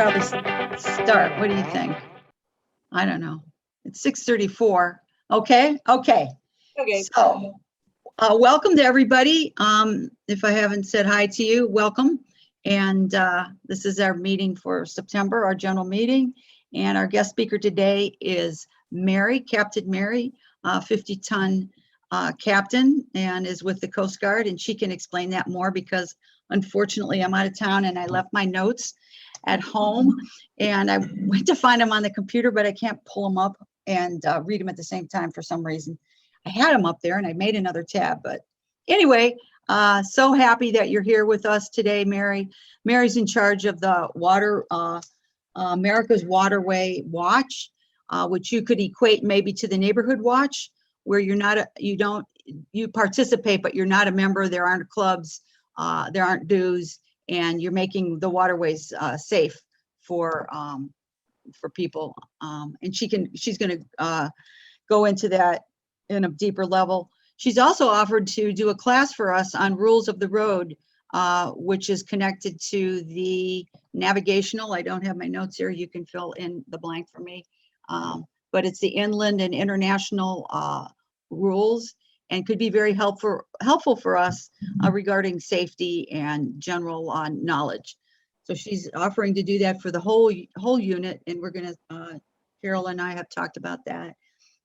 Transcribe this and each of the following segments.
probably start. What do you think? I don't know. It's 6:34. Okay. Okay. So, welcome to everybody. If I haven't said hi to you, welcome. And this is our meeting for September, our general meeting. And our guest speaker today is Mary, Captain Mary, 50-ton captain, and is with the Coast Guard. And she can explain that more because unfortunately I'm out of town and I left my notes at home. And I went to find them on the computer, but I can't pull them up and read them at the same time for some reason. I had them up there and I made another tab, but anyway, so happy that you're here with us today, Mary. Mary's in charge of the America's Waterway Watch, which you could equate maybe to the Neighborhood Watch, where you participate, but you're not a member. There aren't clubs, there aren't dues, and you're making the waterways safe for people. And she's going to go into that in a deeper level. She's also offered to do a class for us on rules of the road, which is connected to the navigational. I don't have my notes here. You can fill in the blank for me. But it's the inland and international rules, and could be very helpful for us regarding safety and general knowledge. So she's offering to do that for the whole unit, and we're going to, Carol and I have talked about that.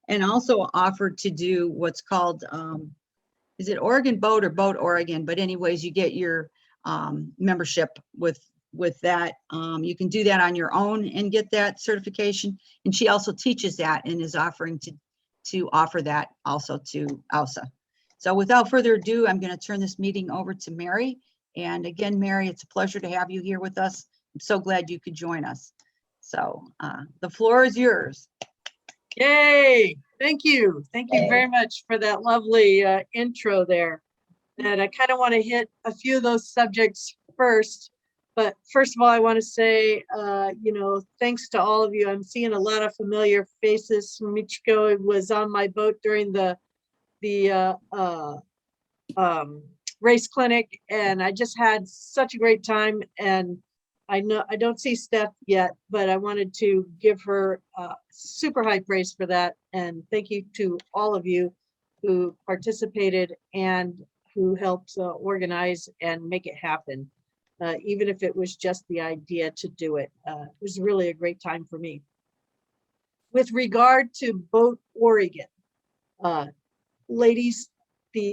And also offered to do what's called, is it Oregon Boat or Boat Oregon? But anyways, you get your membership with that. You can do that on your own and get that certification. And she also teaches that and is offering to offer that also to OWSA. So without further ado, I'm going to turn this meeting over to Mary. And again, Mary, it's a pleasure to have you here with us. I'm so glad you could join us. So the floor is yours. Yay. Thank you. Thank you very much for that lovely intro there. And I kind of want to hit a few of those subjects first. But first of all, I want to say, thanks to all of you. I'm seeing a lot of familiar faces. Michiko was on my boat during the race clinic, and I just had such a great time. And I know I don't see Steph yet, but I wanted to give her super high praise for that. And thank you to all of you who participated and who helped organize and make it happen. Even if it was just the idea to do it. It was really a great time for me. With regard to Boat Oregon, ladies,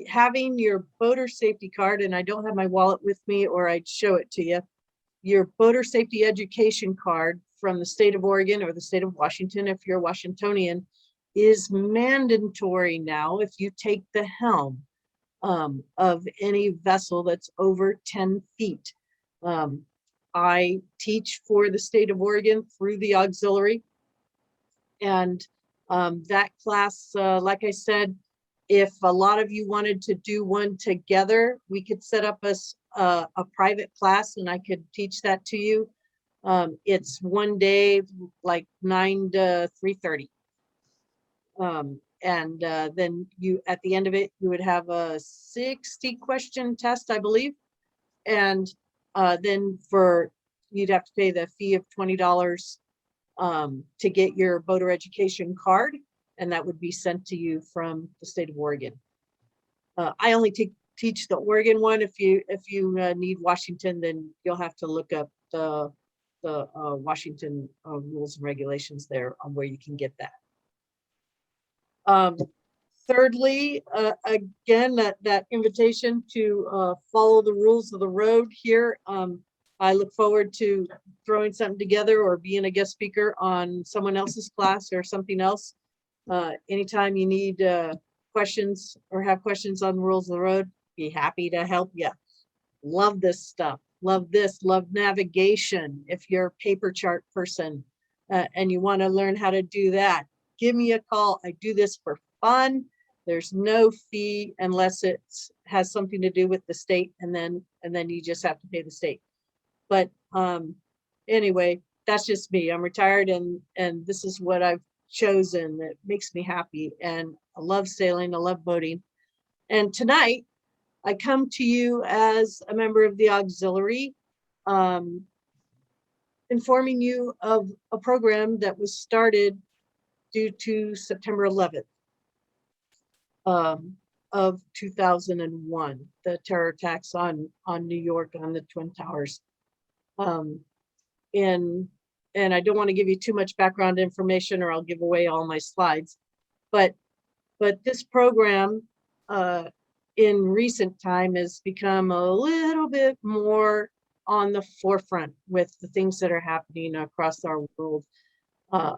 having your boater safety card, and I don't have my wallet with me or I'd show it to you, your boater safety education card from the state of Oregon or the state of Washington, if you're a Washingtonian, is mandatory now if you take the helm of any vessel that's over 10 feet. I teach for the state of Oregon through the auxiliary, and that class, like I said, if a lot of you wanted to do one together, we could set up a private class and I could teach that to you. It's one day, like 9 to 3:30. And then you, at the end of it, you would have a 60 question test, I believe. And then you'd have to pay the fee of $20 to get your boater education card, and that would be sent to you from the state of Oregon. I only teach the Oregon one. If you need Washington, then you'll have to look up the Washington rules and regulations there on where you can get that. Thirdly, again, that invitation to follow the rules of the road here. I look forward to throwing something together or being a guest speaker on someone else's class or something else. Anytime you need questions or have questions on the rules of the road, be happy to help you. Love this stuff. Love this. Love navigation. If you're a paper chart person and you want to learn how to do that, give me a call. I do this for fun. There's no fee unless it has something to do with the state, and then you just have to pay the state. But anyway, that's just me. I'm retired, and this is what I've chosen. It makes me happy, and I love sailing. I love boating. And tonight, I come to you as a member of the auxiliary. informing you of a program that was started due to September 11th of 2001, the terror attacks on New York, on the Twin Towers. And I don't want to give you too much background information or I'll give away all my slides, but this program in recent time has become a little bit more on the forefront with the things that are happening across our world,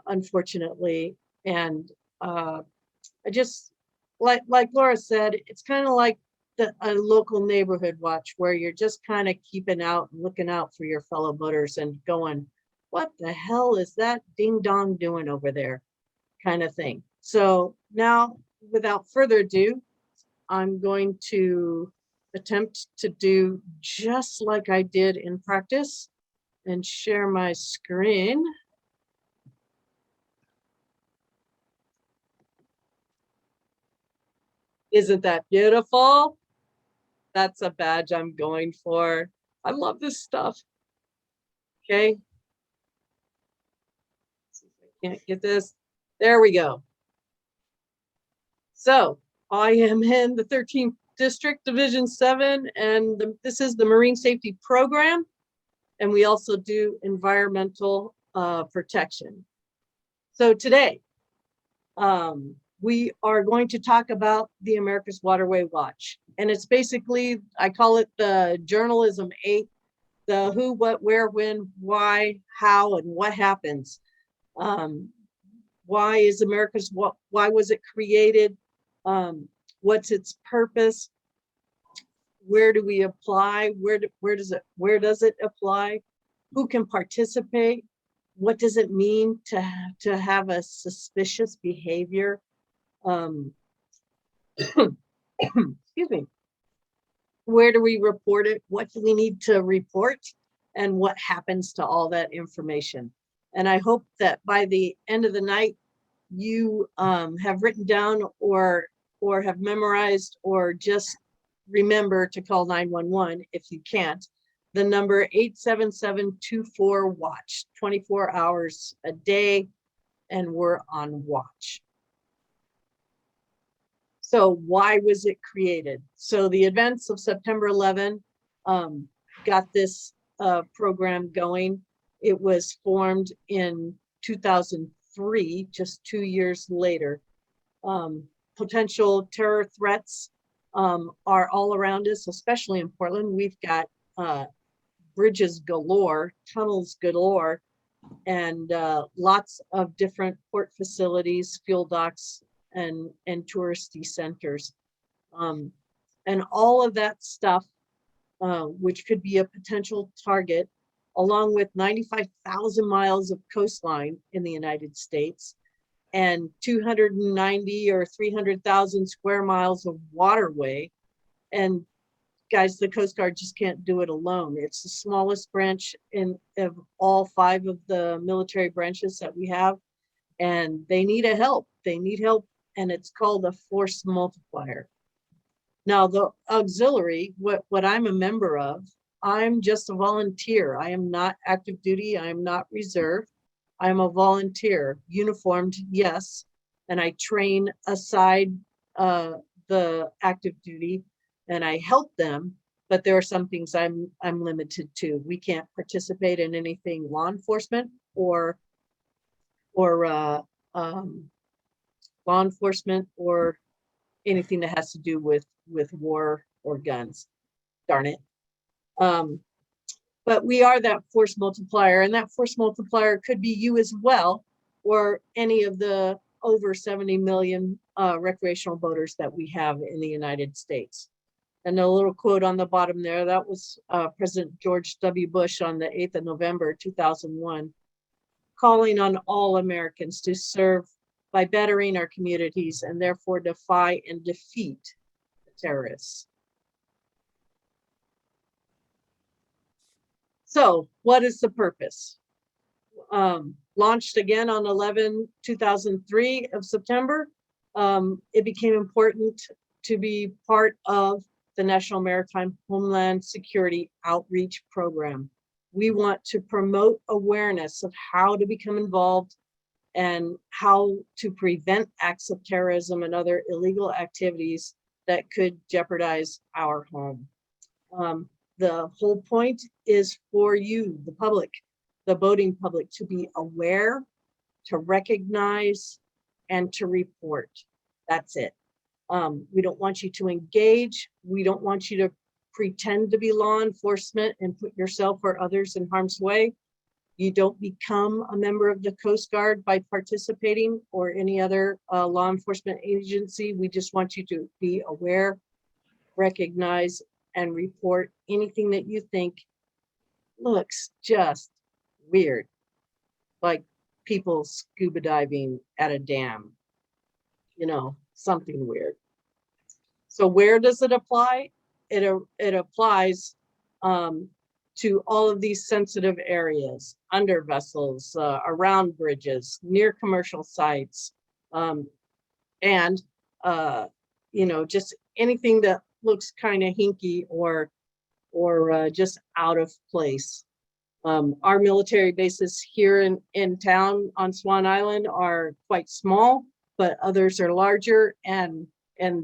unfortunately. And I just, like Laura said, it's kind of like a local neighborhood watch where you're just kind of keeping out and looking out for your fellow voters and going, what the hell is that ding dong doing over there, kind of thing. So now, without further ado, I'm going to attempt to do just like I did in practice and share my screen. Isn't that beautiful? That's a badge I'm going for. I love this stuff. Okay. See if I can't get this. There we go. So I am in the 13th District, Division 7, and this is the Marine Safety Program. And we also do environmental protection. So today, we are going to talk about the America's Waterway Watch. And it's basically, I call it the journalism 8, the who, what, where, when, why, how, and what happens. Why is America's, why was it created? What's its purpose? Where do we apply? Where does it apply? Who can participate? What does it mean to have a suspicious behavior? Excuse me. Where do we report it? What do we need to report? And what happens to all that information? And I hope that by the end of the night, you have written down or have memorized or just remember to call 911 if you can't. The number 877-24-WATCH, 24 hours a day, and we're on watch. So why was it created? So the events of September 11 got this program going. It was formed in 2003, just 2 years later. Potential terror threats are all around us, especially in Portland. We've got bridges galore, tunnels galore, and lots of different port facilities, fuel docks, and touristy centers. And all of that stuff, which could be a potential target, along with 95,000 miles of coastline in the United States and 290 or 300,000 square miles of waterway. And guys, the Coast Guard just can't do it alone. It's the smallest branch of all 5 of the military branches that we have. And they need help. They need help. And it's called a force multiplier. Now, the auxiliary, what I'm a member of, I'm just a volunteer. I am not active duty. I am not reserve. I'm a volunteer, uniformed, yes. And I train aside the active duty and I help them, but there are some things I'm limited to. We can't participate in anything law enforcement or law enforcement or anything that has to do with war or guns. Darn it. But we are that force multiplier, and that force multiplier could be you as well, or any of the over 70 million recreational boaters that we have in the United States. And a little quote on the bottom there, that was President George W. Bush on the 8th of November, 2001, calling on all Americans to serve by bettering our communities and therefore defy and defeat the terrorists. So what is the purpose? Launched again on 11/2003 of September, it became important to be part of the National Maritime Homeland Security Outreach Program. We want to promote awareness of how to become involved and how to prevent acts of terrorism and other illegal activities that could jeopardize our home. The whole point is for you, the public, the boating public, to be aware, to recognize, and to report. That's it. We don't want you to engage. We don't want you to pretend to be law enforcement and put yourself or others in harm's way. You don't become a member of the Coast Guard by participating or any other law enforcement agency. We just want you to be aware, recognize, and report anything that you think looks just weird, like people scuba diving at a dam, you know, something weird. So where does it apply? It applies to all of these sensitive areas, under vessels, around bridges, near commercial sites, and you know, just anything that looks kind of hinky or just out of place. Our military bases here in town on Swan Island are quite small, but others are larger, and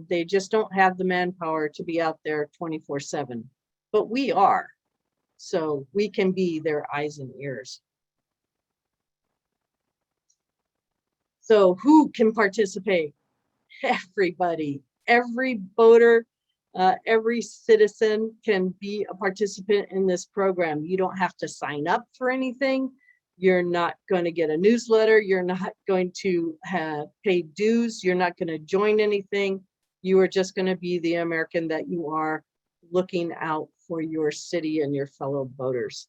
they just don't have the manpower to be out there 24/7. But we are. So we can be their eyes and ears. So who can participate? Everybody, every boater, every citizen can be a participant in this program. You don't have to sign up for anything. You're not going to get a newsletter. You're not going to pay dues. You're not going to join anything. You are just going to be the American that you are, looking out for your city and your fellow boaters.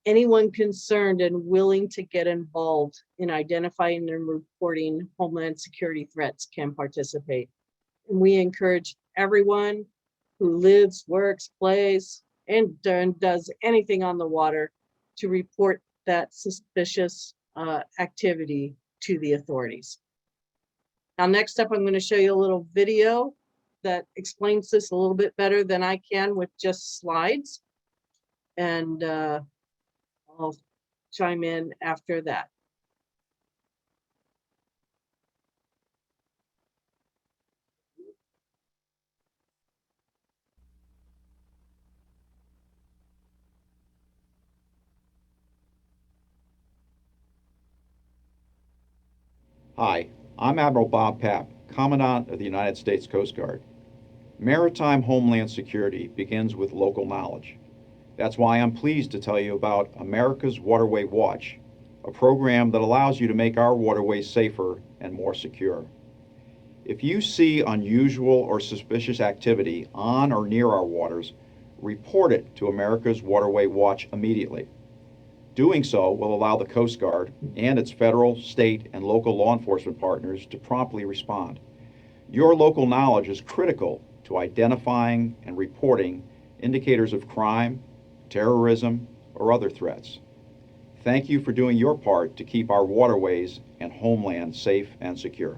Anyone concerned and willing to get involved in identifying and reporting Homeland Security threats can participate. And we encourage everyone who lives, works, plays, and does anything on the water to report that suspicious activity to the authorities. Now, next up, I'm going to show you a little video that explains this a little bit better than I can with just slides. And I'll chime in after that. Hi, I'm Admiral Bob Papp, Commandant of the United States Coast Guard. Maritime Homeland Security begins with local knowledge. That's why I'm pleased to tell you about America's Waterway Watch, a program that allows you to make our waterways safer and more secure. If you see unusual or suspicious activity on or near our waters, report it to America's Waterway Watch immediately. Doing so will allow the Coast Guard and its federal, state, and local law enforcement partners to promptly respond. Your local knowledge is critical to identifying and reporting indicators of crime, terrorism, or other threats. Thank you for doing your part to keep our waterways and homeland safe and secure.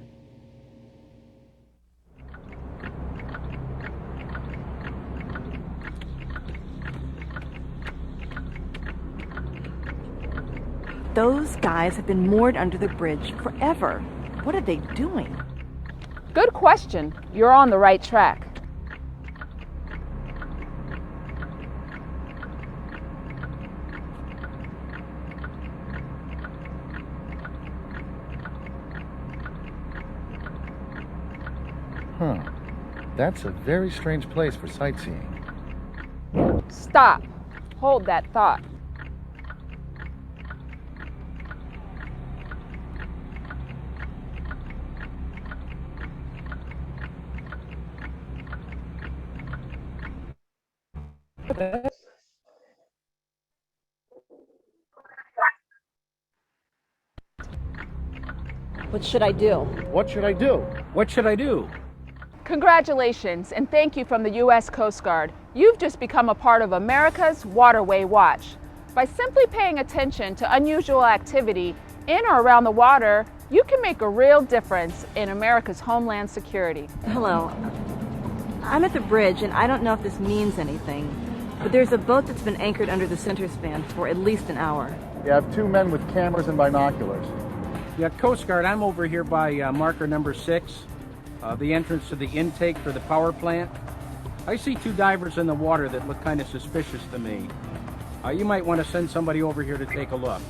Those guys have been moored under the bridge forever. What are they doing? Good question. You're on the right track. Huh. That's a very strange place for sightseeing. Stop. Hold that thought. What should I do? What should I do? What should I do? Congratulations and thank you from the U.S. Coast Guard. You've just become a part of America's Waterway Watch. By simply paying attention to unusual activity in or around the water, you can make a real difference in America's homeland security. Hello. I'm at the bridge and I don't know if this means anything, But there's a boat that's been anchored under the center span for at least an hour. You have 2 men with cameras and binoculars. Yeah, Coast Guard, I'm over here by marker number 6, the entrance to the intake for the power plant. I see 2 divers in the water that look kind of suspicious to me. You might want to send somebody over here to take a look.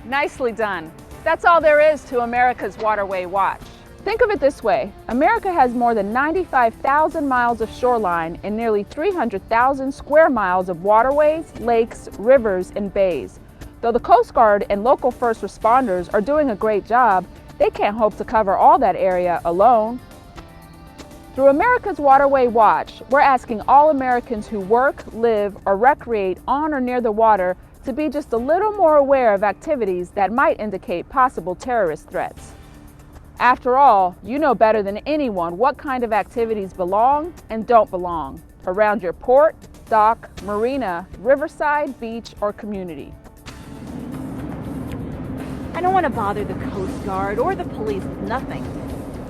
Nicely done. That's all there is to America's Waterway Watch. Think of it this way. America has more than 95,000 miles of shoreline and nearly 300,000 square miles of waterways, lakes, rivers, and bays. Though the Coast Guard and local first responders are doing a great job, they can't hope to cover all that area alone. Through America's Waterway Watch, we're asking all Americans who work, live, or recreate on or near the water to be just a little more aware of activities that might indicate possible terrorist threats. After all, you know better than anyone what kind of activities belong and don't belong around your port, dock, marina, riverside, beach, or community. I don't want to bother the Coast Guard or the police with nothing.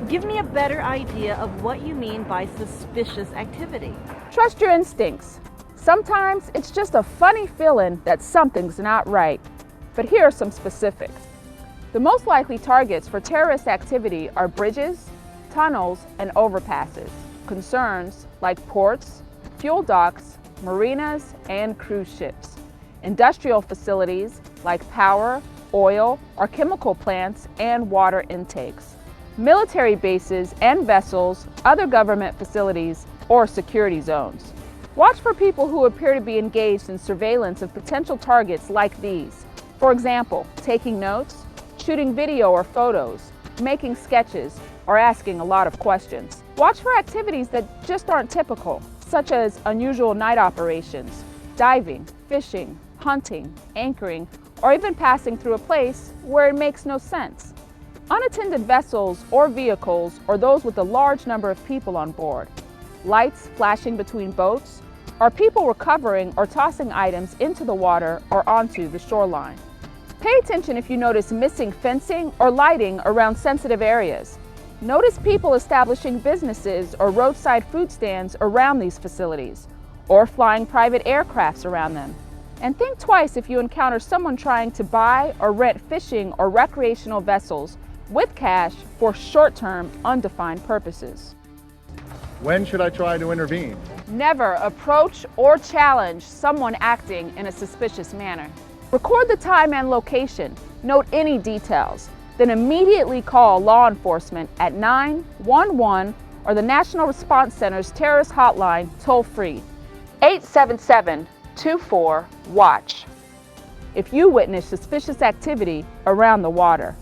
Give me a better idea of what you mean by suspicious activity. Trust your instincts. Sometimes it's just a funny feeling that something's not right. But here are some specifics. The most likely targets for terrorist activity are bridges, tunnels, and overpasses. Concerns like ports, fuel docks, marinas, and cruise ships. Industrial facilities like power, oil, or chemical plants and water intakes. Military bases and vessels, other government facilities, or security zones. Watch for people who appear to be engaged in surveillance of potential targets like these. For example, taking notes, shooting video or photos, making sketches, or asking a lot of questions. Watch for activities that just aren't typical, such as unusual night operations, diving, fishing, hunting, anchoring, or even passing through a place where it makes no sense. Unattended vessels or vehicles, or those with a large number of people on board. Lights flashing between boats, or people recovering or tossing items into the water or onto the shoreline. Pay attention if you notice missing fencing or lighting around sensitive areas. Notice people establishing businesses or roadside food stands around these facilities, or flying private aircrafts around them. And think twice if you encounter someone trying to buy or rent fishing or recreational vessels with cash for short-term, undefined purposes. When should I try to intervene? Never approach or challenge someone acting in a suspicious manner. Record the time and location, note any details, then immediately call law enforcement at 911 or the National Response Center's terrorist hotline toll-free, 877-24-WATCH, if you witness suspicious activity around the water.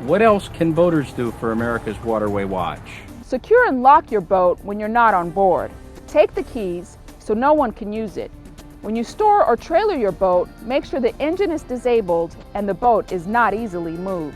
What else can boaters do for America's Waterway Watch? Secure and lock your boat when you're not on board. Take the keys so no one can use it. When you store or trailer your boat, make sure the engine is disabled and the boat is not easily moved.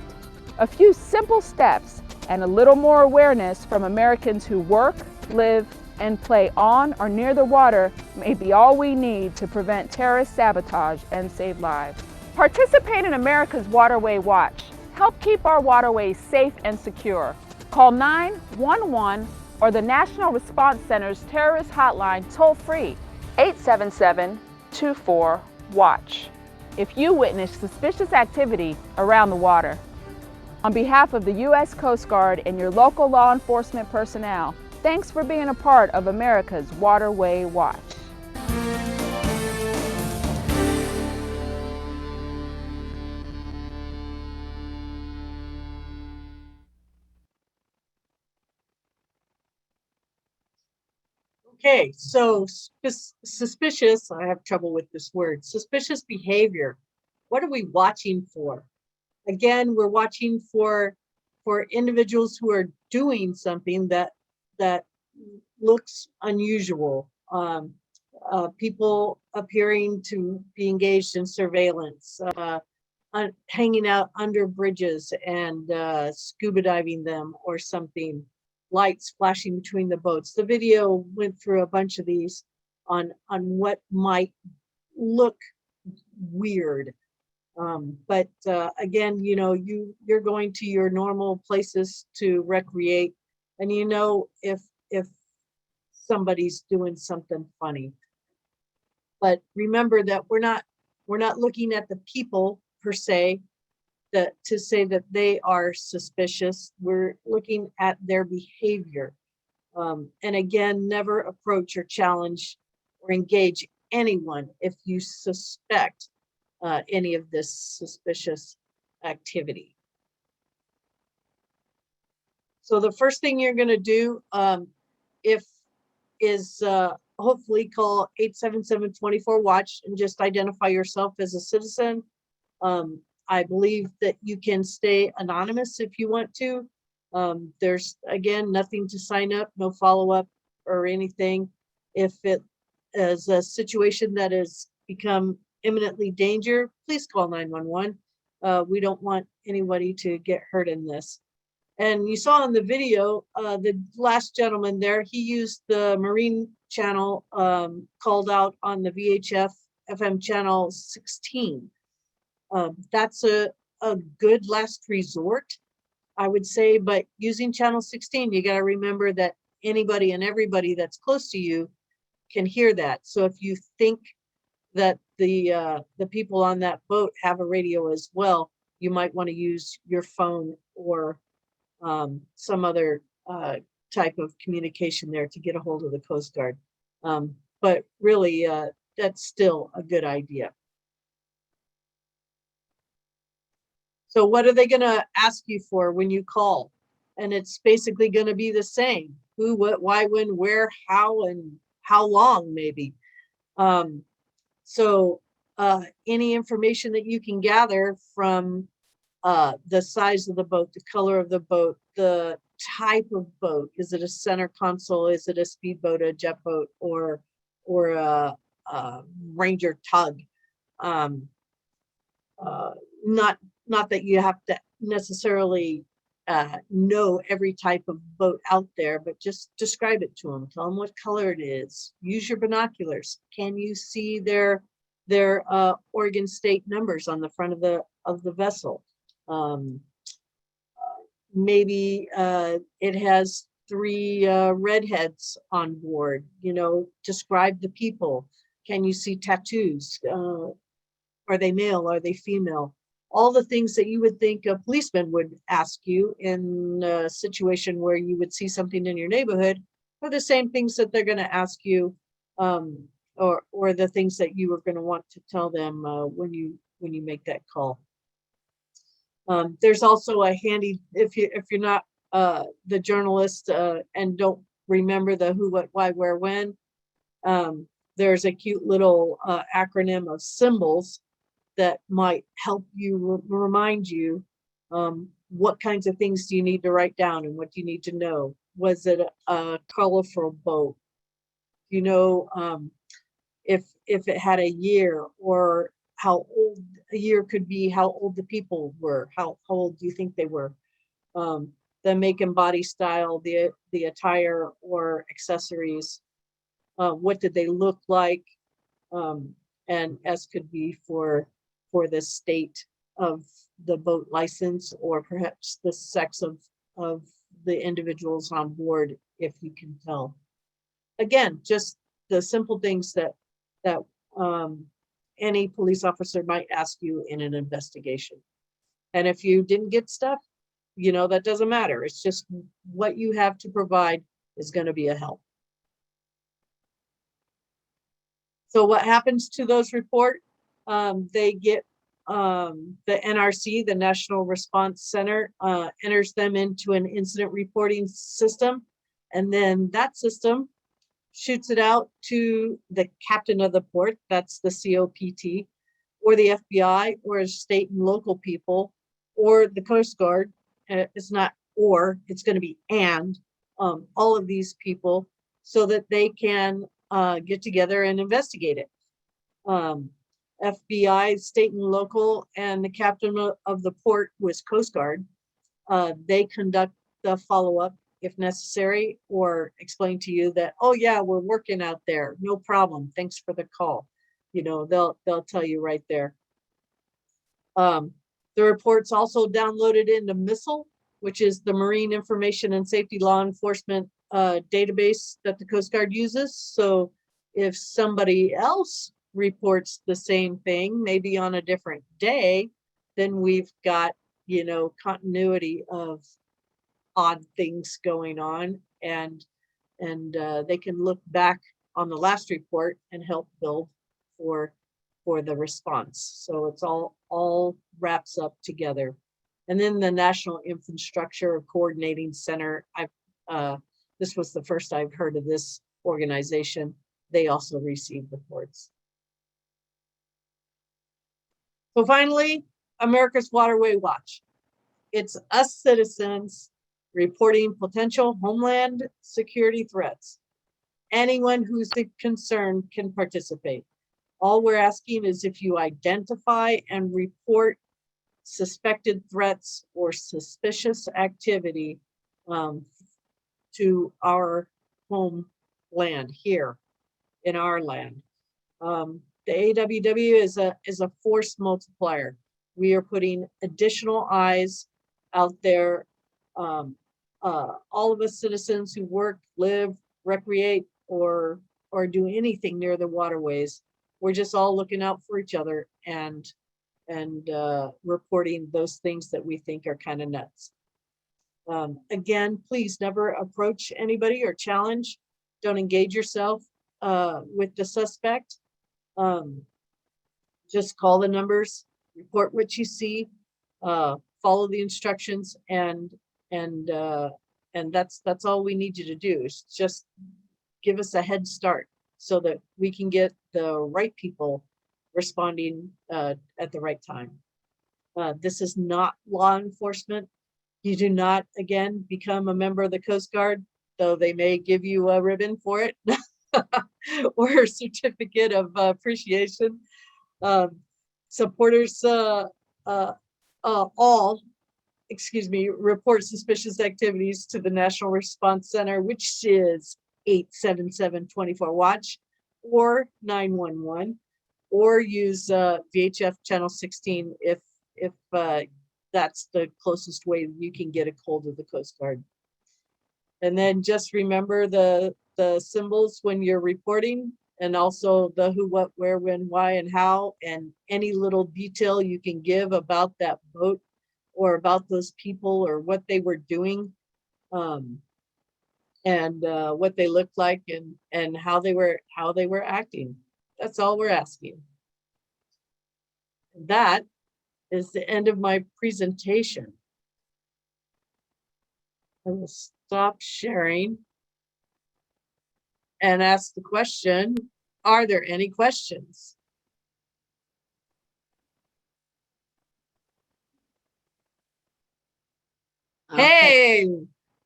A few simple steps and a little more awareness from Americans who work, live, and play on or near the water may be all we need to prevent terrorist sabotage and save lives. Participate in America's Waterway Watch. Help keep our waterways safe and secure. Call 911 or the National Response Center's terrorist hotline toll-free, 877-24-WATCH, if you witness suspicious activity around the water. On behalf of the U.S. Coast Guard and your local law enforcement personnel, thanks for being a part of America's Waterway Watch. Okay, so suspicious, I have trouble with this word, suspicious behavior. What are we watching for? Again, we're watching for individuals who are doing something that looks unusual. People appearing to be engaged in surveillance, hanging out under bridges and scuba diving them or something. Lights flashing between the boats. The video went through a bunch of these on what might look weird. But again, you know, you're going to your normal places to recreate, and you know if somebody's doing something funny. But remember that we're not looking at the people per se, that to say that they are suspicious. We're looking at their behavior. And again, never approach or challenge or engage anyone if you suspect any of this suspicious activity. So the first thing you're going to do is hopefully call 877-24-WATCH and just identify yourself as a citizen. I believe that you can stay anonymous if you want to. There's, again, nothing to sign up, no follow-up or anything. If it is a situation that has become imminently danger, please call 911. We don't want anybody to get hurt in this. And you saw in the video, the last gentleman there, he used the Marine channel called out on the VHF FM channel 16. That's a good last resort, I would say, but using channel 16, you got to remember that anybody and everybody that's close to you can hear that. So if you think that the people on that boat have a radio as well, you might want to use your phone or some other type of communication there to get a hold of the Coast Guard. But really, that's still a good idea. So what are they going to ask you for when you call? And it's basically going to be the same: who, what, why, when, where, how, and how long, maybe. So any information that you can gather from the size of the boat, the color of the boat, the type of boat. Is it a center console? Is it a speedboat, a jet boat, or a Ranger tug? Not that you have to necessarily know every type of boat out there, but just describe it to them. Tell them what color it is. Use your binoculars. Can you see their Oregon State numbers on the front of the vessel? Maybe it has 3 redheads on board. Describe the people. Can you see tattoos? Are they male? Are they female? All the things that you would think a policeman would ask you in a situation where you would see something in your neighborhood are the same things that they're going to ask you, or the things that you are going to want to tell them when you make that call. There's also a handy, if you're not the journalist and don't remember the who, what, why, where, when, there's a cute little acronym of symbols that might help you remind you what kinds of things do you need to write down and what do you need to know. Was it a colorful boat? If it had a year, or how old a year could be, how old the people were, how old do you think they were, the make and body style, the attire or accessories, what did they look like, and S could be for the state of the boat license, or perhaps the sex of the individuals on board, if you can tell. Again, just the simple things that any police officer might ask you in an investigation. And if you didn't get stuff, that doesn't matter. It's just what you have to provide is going to be a help. So what happens to those reports? They get the NRC, the National Response Center, enters them into an incident reporting system. And then that system shoots it out to the captain of the port, that's the COPT, or the FBI, or state and local people, or the Coast Guard. It's not or, it's going to be and, all of these people, so that they can get together and investigate it. FBI, state and local, and the captain of the port was Coast Guard. They conduct the follow-up if necessary, or explain to you that, oh yeah, we're working out there, no problem, thanks for the call. They'll tell you right there. The report's also downloaded into MISSILE, which is the Marine Information and Safety Law Enforcement database that the Coast Guard uses. So if somebody else reports the same thing, maybe on a different day, then we've got, continuity of odd things going on, and they can look back on the last report and help build for the response. So it's all wraps up together. And then the National Infrastructure Coordinating Center, this was the first I've heard of this organization. They also receive reports. So finally, America's Waterway Watch. It's us citizens reporting potential homeland security threats. Anyone who's concerned can participate. All we're asking is if you identify and report suspected threats or suspicious activity to our homeland here in our land. The AWW is a force multiplier. We are putting additional eyes out there. All of us citizens who work, live, recreate, or do anything near the waterways, we're just all looking out for each other and reporting those things that we think are kind of nuts. Again, please never approach anybody or challenge. Don't engage yourself with the suspect. Just call the numbers, report what you see, follow the instructions, and that's all we need you to do, is just give us a head start so that we can get the right people responding at the right time. This is not law enforcement. You do not, again, become a member of the Coast Guard, though they may give you a ribbon for it or a certificate of appreciation. Supporters report suspicious activities to the National Response Center, which is 877-24-WATCH or 911, or use VHF channel 16 if that's the closest way you can get a hold of the Coast Guard. And then just remember the symbols when you're reporting, and also the who, what, where, when, why, and how, and any little detail you can give about that boat or about those people or what they were doing, and what they looked like, and how they were acting. That's all we're asking. That is the end of my presentation. I will stop sharing and ask the question, are there any questions? Okay. Hey,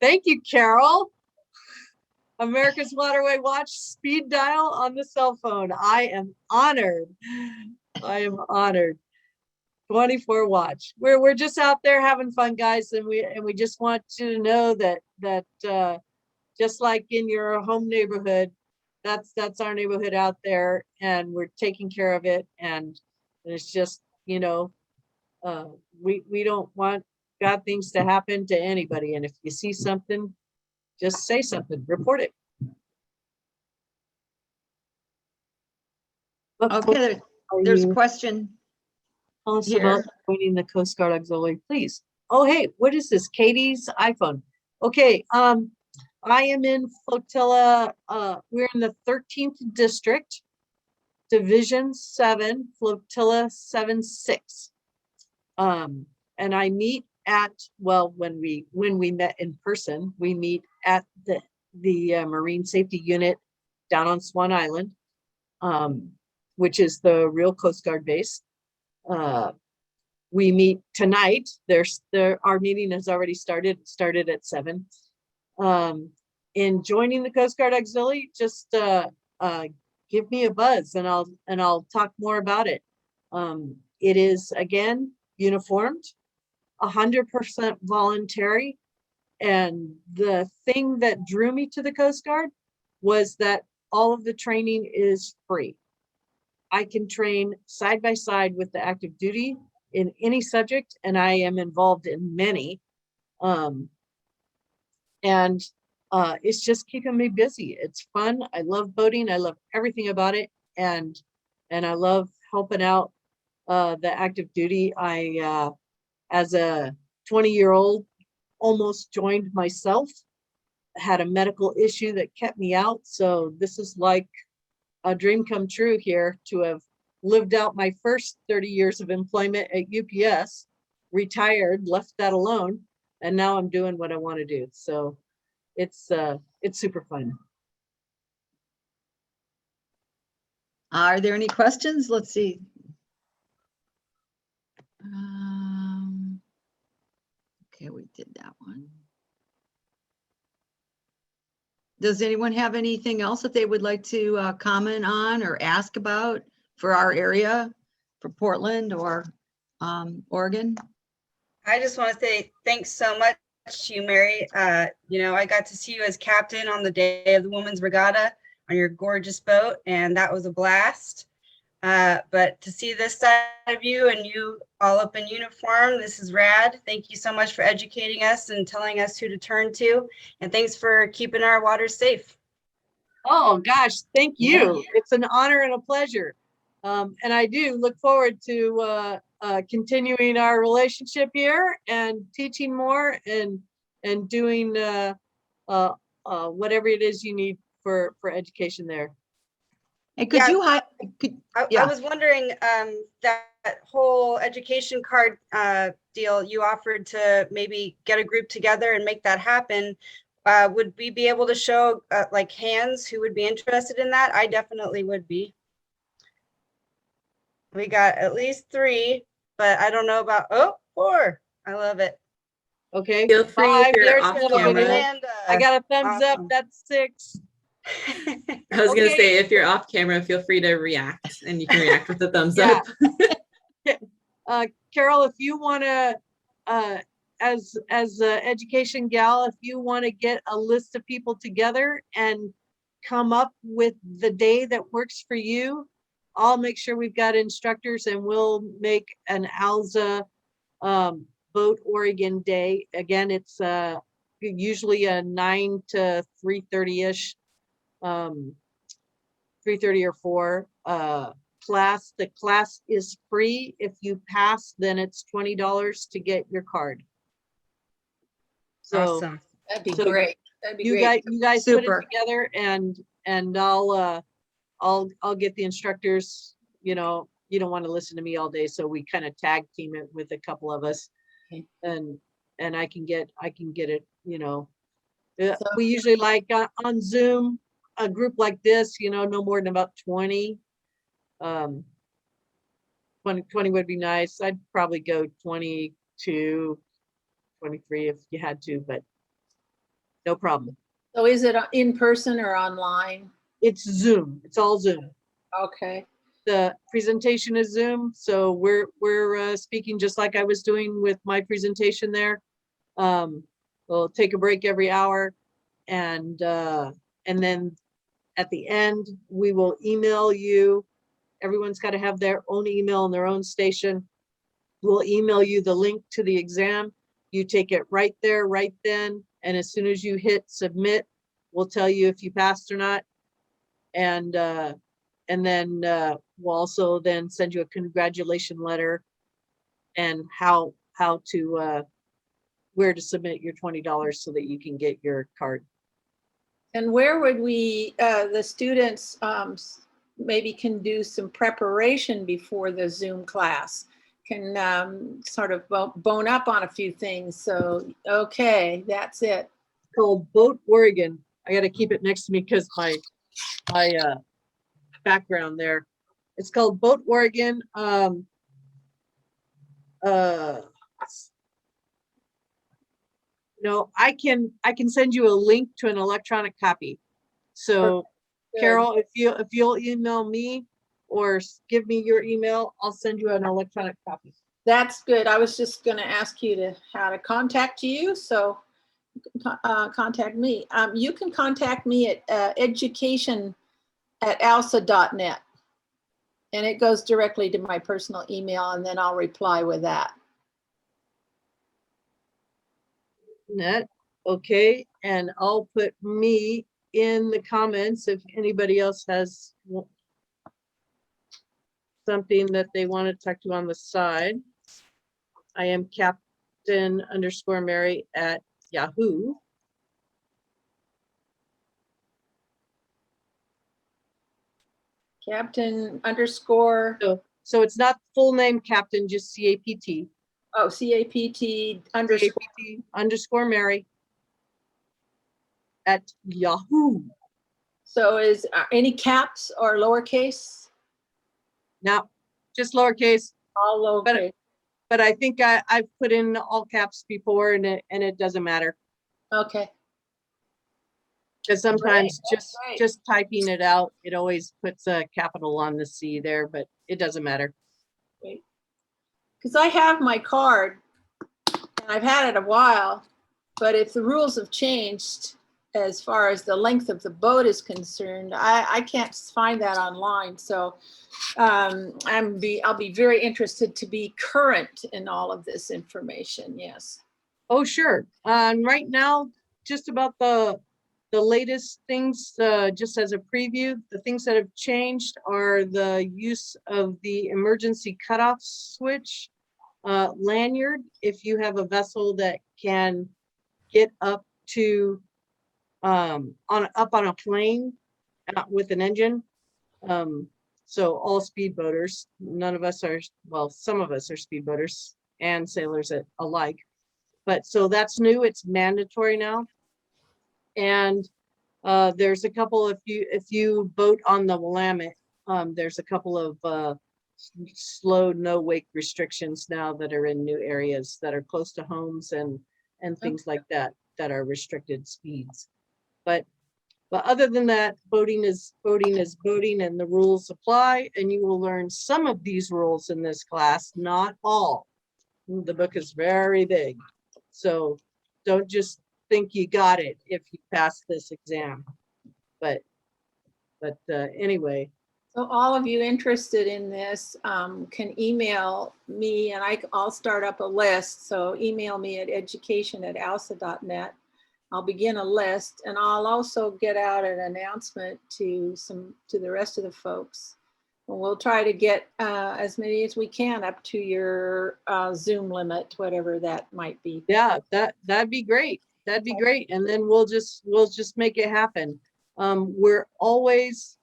thank you, Carol. America's Waterway Watch speed dial on the cell phone. I am honored. I am honored. 24 watch. We're just out there having fun, guys, and we just want you to know that just like in your home neighborhood, that's our neighborhood out there, and we're taking care of it. And it's just, we don't want bad things to happen to anybody. And if you see something, just say something, report it. Okay, there's a question. Tell us here. about joining the Coast Guard Auxiliary, please. Oh, hey, what is this? Katie's iPhone. Okay, I am in flotilla. We're in the 13th district, Division 7, flotilla 7-6. And I meet at, well, when we met in person, we meet at the Marine Safety Unit down on Swan Island, which is the real Coast Guard base. We meet tonight. Our meeting has already started. It started at 7. In joining the Coast Guard Auxiliary, just give me a buzz, and I'll talk more about it. It is, again, uniformed, 100% voluntary, and the thing that drew me to the Coast Guard was that all of the training is free. I can train side by side with the active duty in any subject, and I am involved in many. It's just keeping me busy. It's fun. I love boating. I love everything about it. And and I love helping out the active duty. I, as a 20-year-old, almost joined myself, had a medical issue that kept me out. So this is like a dream come true here to have lived out my first 30 years of employment at UPS, retired, left that alone, and now I'm doing what I want to do. So it's super fun. Are there any questions? Let's see. Okay, we did that one. Does anyone have anything else that they would like to comment on or ask about for our area, for Portland or Oregon? I just want to say thanks so much to you, Mary. You know, I got to see you as captain on the day of the Women's Regatta on your gorgeous boat, and that was a blast. But to see this side of you and you all up in uniform, this is rad. Thank you so much for educating us and telling us who to turn to. And thanks for keeping our waters safe. Oh gosh, thank you. It's an honor and a pleasure. And I do look forward to continuing our relationship here and teaching more and doing whatever it is you need for education there. And could Yeah. you, I was wondering, that whole education card deal you offered to maybe get a group together and make that happen. Would we be able to show like hands who would be interested in that? I definitely would be. We got at least 3, but I don't know about, 4. I love it. Okay. Feel free if 5, you're there's off another one. camera. I got a thumbs up. Awesome. That's 6. I was gonna Okay. say, if you're off camera, feel free to react, and you can react with a thumbs Yeah. up. Carol, if you want to, as an education gal, if you want to get a list of people together and come up with the day that works for you, I'll make sure we've got instructors and we'll make an OWSA Boat Oregon day. Again, it's usually a 9 to 3:30-ish, 3:30 or 4 class. The class is free. If you pass, then it's $20 to get your card. So Awesome. That'd be So great. That'd be you great. guys put it Super. together and I'll get the instructors. You know, you don't want to listen to me all day, so we kind of tag team it with a couple of us. Okay. And I can get it, you know. We usually like on Zoom, a group like this, you know, no more than about 20. 20 would be nice. I'd probably go 22, 23 if you had to, but no problem. So is it in person or online? It's Zoom. It's all Zoom. Okay. The presentation is Zoom, so we're speaking just like I was doing with my presentation there. We'll take a break every hour, and then at the end we will email you. Everyone's got to have their own email and their own station. We'll email you the link to the exam. You take it right there, right then, and as soon as you hit submit, we'll tell you if you passed or not. And then we'll also then send you a congratulation letter and how to where to submit your $20 so that you can get your card. And where would we, the students maybe can do some preparation before the Zoom class, can sort of bone up on a few things. So, okay, that's it. It's called Boat Oregon. I got to keep it next to me because my background there. It's called Boat Oregon. No, I can send you a link to an electronic copy. So Good. Carol, if you'll email me or give me your email, I'll send you an electronic copy. That's good. I was just going to ask you how to contact you. So contact me. You can contact me at education@owsa.net. And it goes directly to my personal email, and then I'll reply with that. Net, okay, and I'll put me in the comments if anybody else has something that they want to talk to on the side. I am Captain_Mary at Yahoo. Captain underscore, So it's not full name Captain, just CAPT. oh, CAPT underscore. CAPT_Mary at Yahoo. So is any caps or lowercase? Now, just lowercase, All lowercase. but I think I've put in all caps before and it doesn't matter. Okay. Because sometimes Great, that's great. just typing it out, it always puts a capital on the C there, but it doesn't matter. Because I have my card and I've had it a while, but if the rules have changed as far as the length of the boat is concerned, I can't find that online. So I'll be very interested to be current in all of this information. Yes. Oh, sure. Right now, just about the latest things, just as a preview, the things that have changed are the use of the emergency cutoff switch lanyard. If you have a vessel that can get up to up on a plane with an engine. So all speedboaters, none of us are, well, some of us are speedboaters and sailors alike. But so that's new, it's mandatory now. And there's a couple, if you boat on the Willamette, there's a couple of slow no wake restrictions now that are in new areas that are close to homes and things like that are restricted speeds. But other than that, boating is boating and the rules apply, and you will learn some of these rules in this class, not all. The book is very big, so don't just think you got it if you pass this exam. But anyway. So all of you interested in this can email me and I'll start up a list. So email me at education@owsa.net. I'll begin a list and I'll also get out an announcement to the rest of the folks. And we'll try to get as many as we can up to your Zoom limit, whatever that might be. Yeah, that'd be great. That'd be great. And then we'll just make it happen. We're always,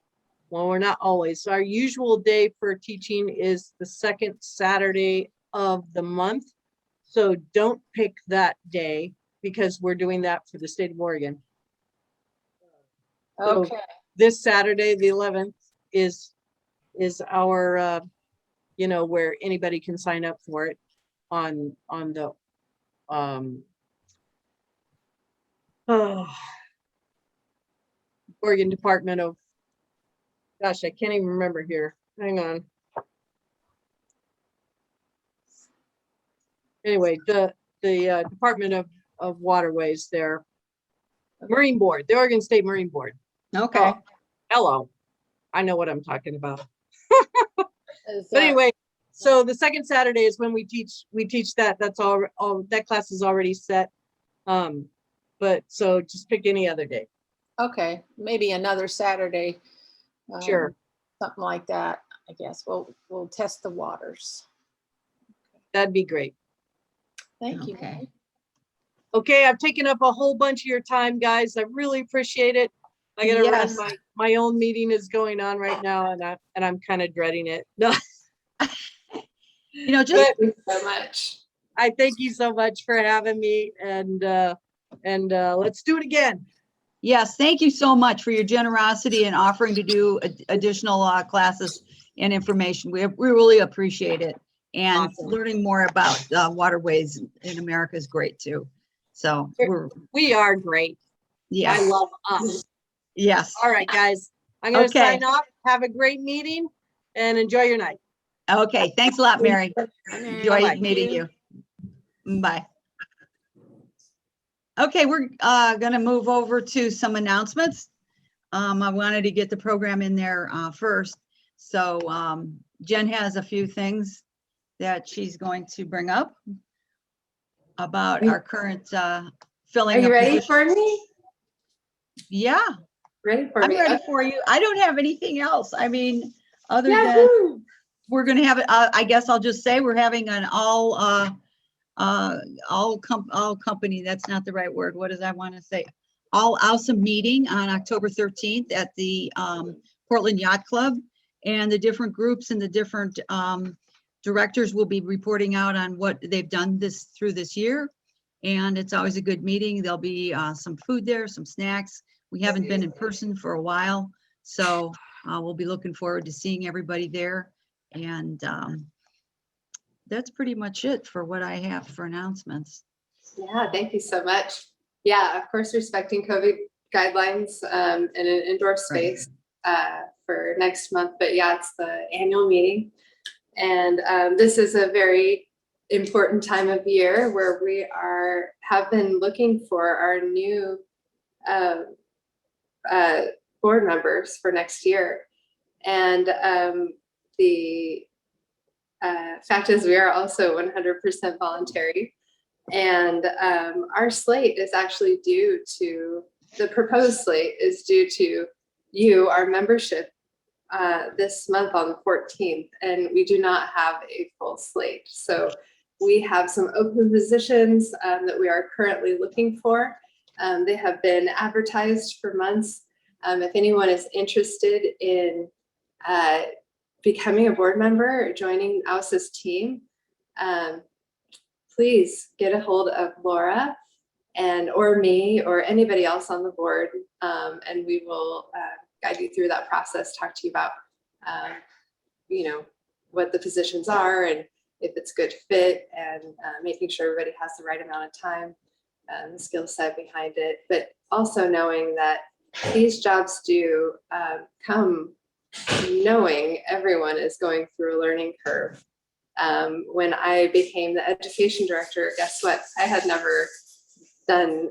well, we're not always. Our usual day for teaching is the second Saturday of the month. So don't pick that day because we're doing that for the state of Oregon. Okay. So this Saturday, the 11th, is our, where anybody can sign up for it on the Oregon Department of, gosh, I can't even remember here. Hang on. Anyway, the Department of Waterways there. Marine Board, the Oregon State Marine Board. Okay. Oh, hello. I know what I'm talking about. But anyway, so the second Saturday is when we teach that. That's all that class is already set. But so just pick any other day. Okay, maybe another Saturday. Sure. Something like that, I guess. We'll test the waters. That'd be great. Thank you. Okay. Okay, I've taken up a whole bunch of your time, guys. I really appreciate it. I gotta Yes. run. My own meeting is going on right now, and I'm kind of dreading it. No. Just But So much. I thank you so much for having me, and let's do it again. yes, thank you so much for your generosity and offering to do additional classes and information. We really appreciate it. And Awesome. learning more about waterways in America is great too. So We are great. yes. I love us. Yes. All right, guys. I'm gonna Okay. sign off. Have a great meeting and enjoy your night. Okay. Thanks a lot, Mary. Enjoy Bye-bye. meeting you. Bye. Okay, we're gonna move over to some announcements. I wanted to get the program in there first. So Jen has a few things that she's going to bring up about our current filling. Are you of ready positions. for me? Yeah, Ready for I'm me? ready for you. I don't have anything else. I mean, other than Yahoo! we're gonna have, I guess I'll just say we're having an all company, that's not the right word. What does I want to say? All OWSA meeting on October 13th at the Portland Yacht Club. And the different groups and the different directors will be reporting out on what they've done through this year. And it's always a good meeting. There'll be some food there, some snacks. We haven't been in person for a while, so we'll be looking forward to seeing everybody there. And that's pretty much it for what I have for announcements. Yeah, thank you so much. Yeah, of course, respecting COVID guidelines in an indoor space for next month. But yeah, it's the annual meeting. And this is a very important time of year where we have been looking for our new board members for next year. And the fact is we are also 100% voluntary. And our slate is actually due to, the proposed slate is due to you, our membership, this month on the 14th, and we do not have a full slate. So we have some open positions that we are currently looking for. They have been advertised for months. If anyone is interested in becoming a board member or joining OWSA's team, please get a hold of Laura or me or anybody else on the board, and we will guide you through that process, talk to you about what the positions are and if it's a good fit, and making sure everybody has the right amount of time and the skill set behind it, but also knowing that these jobs do come knowing everyone is going through a learning curve. When I became the education director, guess what? I had never done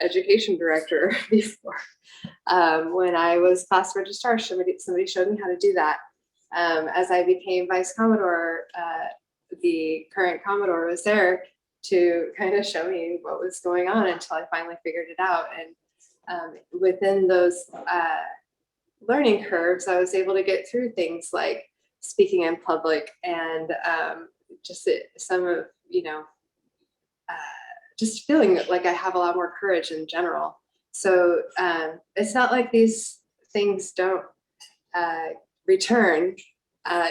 education director before. When I was class registrar, somebody showed me how to do that. As I became vice commodore, the current commodore was there to kind of show me what was going on until I finally figured it out. And within those learning curves, I was able to get through things like speaking in public and just feeling like I have a lot more courage in general. So it's not like these things don't return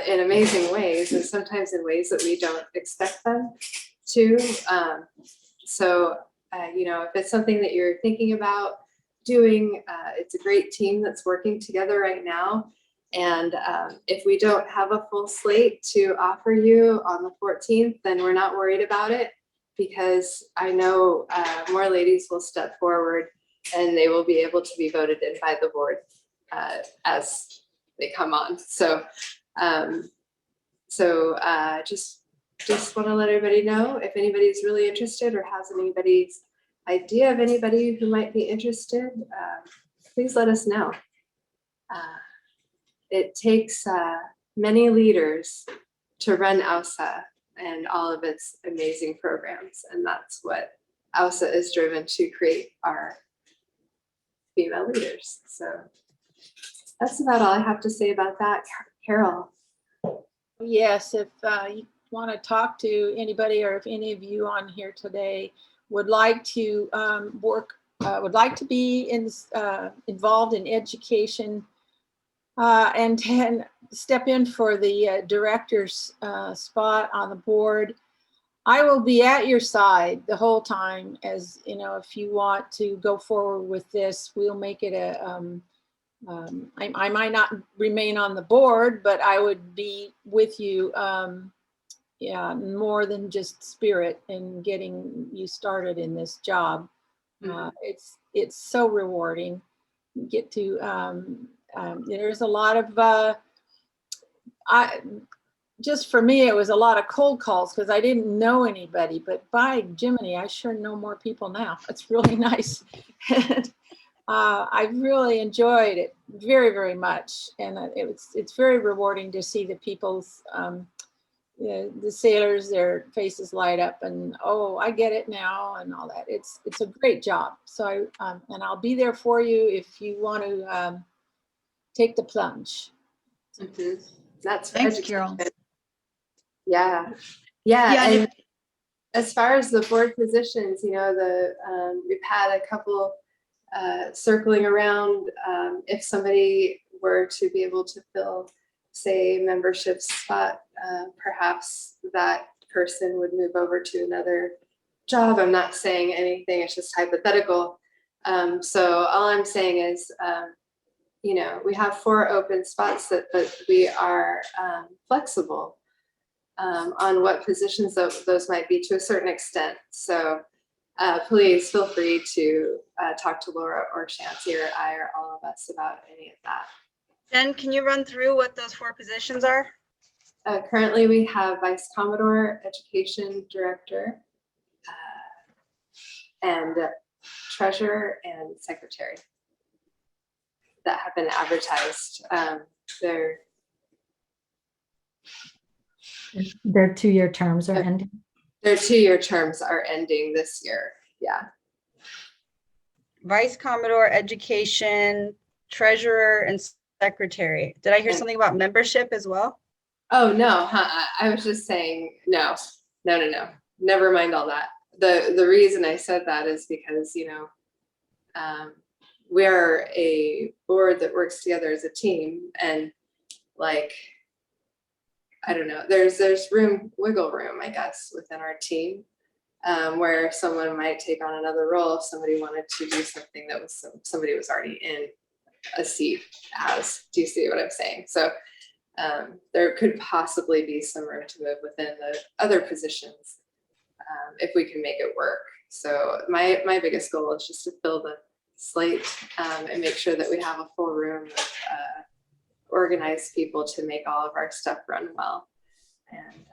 in amazing ways, and sometimes in ways that we don't expect them to. If it's something that you're thinking about doing, it's a great team that's working together right now. And if we don't have a full slate to offer you on the 14th, then we're not worried about it, because I know more ladies will step forward and they will be able to be voted in by the board as they come on. So just want to let everybody know, if anybody's really interested or has anybody's idea of anybody who might be interested, please let us know. It takes many leaders to run OWSA and all of its amazing programs, and that's what OWSA is driven to create, our female leaders. So that's about all I have to say about that. Carol. Yes, if you want to talk to anybody, or if any of you on here today would like to would like to be involved in education and step in for the director's spot on the board, I will be at your side the whole time. As you know, if you want to go forward with this, we'll make it I might not remain on the board, but I would be with you, more than just spirit in getting you started in this job. It's so rewarding. You get to there's a lot of just for me, it was a lot of cold calls because I didn't know anybody, but by Jiminy, I sure know more people now. It's really nice. I really enjoyed it very, very much. And it's very rewarding to see the people's, the sailors, their faces light up and, oh, I get it now and all that. It's a great job. So and I'll be there for you if you want to take the plunge. Mm-hmm. That's for Thanks, education. Carol. Yeah. Yeah, and And as far as the board positions, you know, we've had a couple circling around. If somebody were to be able to fill, say, membership spot, perhaps that person would move over to another job. I'm not saying anything, it's just hypothetical. So all I'm saying is, you know, we have 4 open spots but we are flexible on what positions those might be to a certain extent. So please feel free to talk to Laura or Shanti or I or all of us about any of that. Jen, can you run through what those 4 positions are? Currently, we have Vice Commodore, Education Director, and Treasurer and Secretary that have been advertised. Their 2-year terms are ending. Their 2-year terms are ending this year. Yeah. Vice Commodore, Education, Treasurer, and Secretary. Did I hear something about membership as well? Oh, no, I was just saying, no. Never mind all that. The reason I said that is because, you know, we're a board that works together as a team, and like, I don't know, there's wiggle room, I guess, within our team, where someone might take on another role if somebody wanted to do something that was somebody was already in a seat as. Do you see what I'm saying? So there could possibly be some room to move within the other positions if we can make it work. So my biggest goal is just to fill the slate and make sure that we have a full room of organized people to make all of our stuff run well. And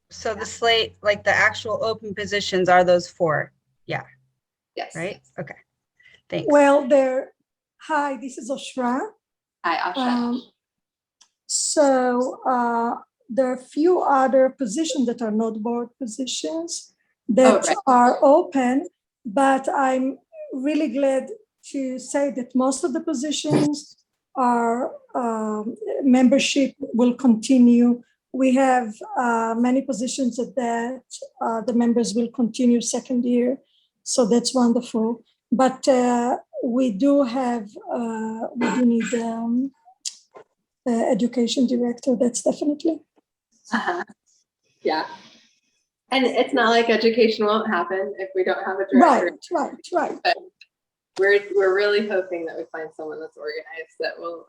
so the slate, like the actual open positions, are those 4? Yeah. Yes. Right? Okay. Thanks. Well, hi, this is Oshra. Hi, Asha. So there are a few other positions that are not board positions that are open, but I'm really glad to say that most of the positions are membership will continue. We have many positions that the members will continue second year, so that's wonderful. But we do need education director. That's definitely. Yeah. And it's not like education won't happen if we don't have a director. Right. But we're really hoping that we find someone that's organized that will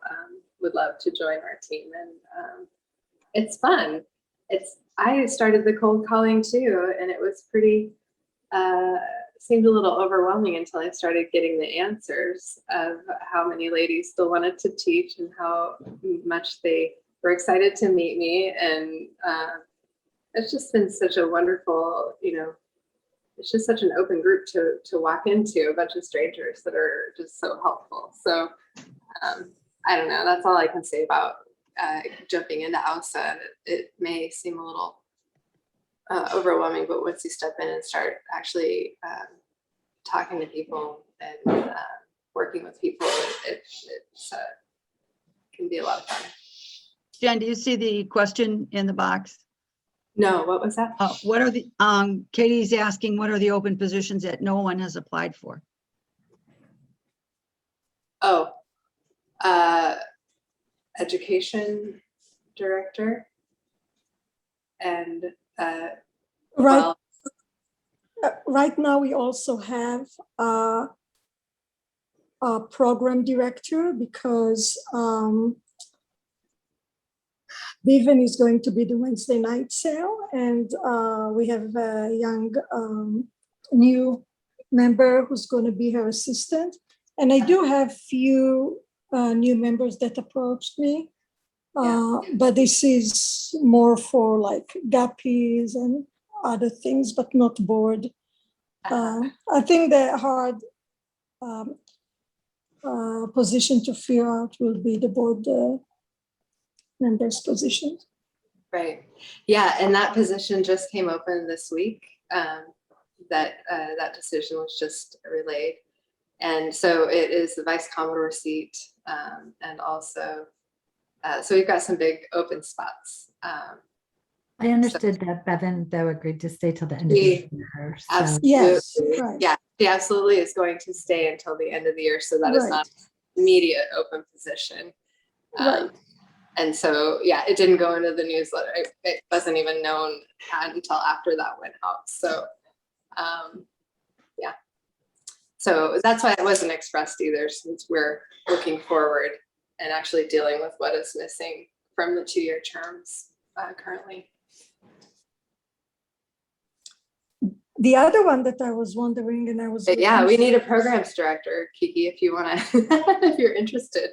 would love to join our team, and it's fun. I started the cold calling too, and it was pretty seemed a little overwhelming until I started getting the answers of how many ladies still wanted to teach and how much they were excited to meet me. And it's just been such a wonderful, you know, it's just such an open group to walk into, a bunch of strangers that are just so helpful. So I don't know, that's all I can say about jumping into OWSA. It may seem a little overwhelming, but once you step in and start actually talking to people and working with people, it can be a lot of fun. Jen, do you see the question in the box? No, what was that? What are the, Katie's asking, what are the open positions that no one has applied for? Oh, education director and right. Right now, we also have a program director because Vivian is going to be the Wednesday night sale, and we have a young new member who's going to be her assistant. And I do have few new members that approached me, but this is more for like guppies and other things, but not board. I think the hard position to fill out will be the board members position. Right. Yeah, and that position just came open this week. That decision was just relayed. And so it is the Vice Commodore seat and also So we've got some big open spots. I understood that Bevan, though, agreed to stay till the end of the She year. So absolutely, Yes, right. yeah, she absolutely is going to stay until the end of the year. So that is Right. not an immediate open position. Right. And so, yeah, it didn't go into the newsletter. It wasn't even known until after that went out. So, yeah. So that's why it wasn't expressed either, since we're looking forward and actually dealing with what is missing from the 2-year terms currently. The other one that I was wondering, and I was But yeah, we need a programs director, Kiki, if you want to, if you're interested.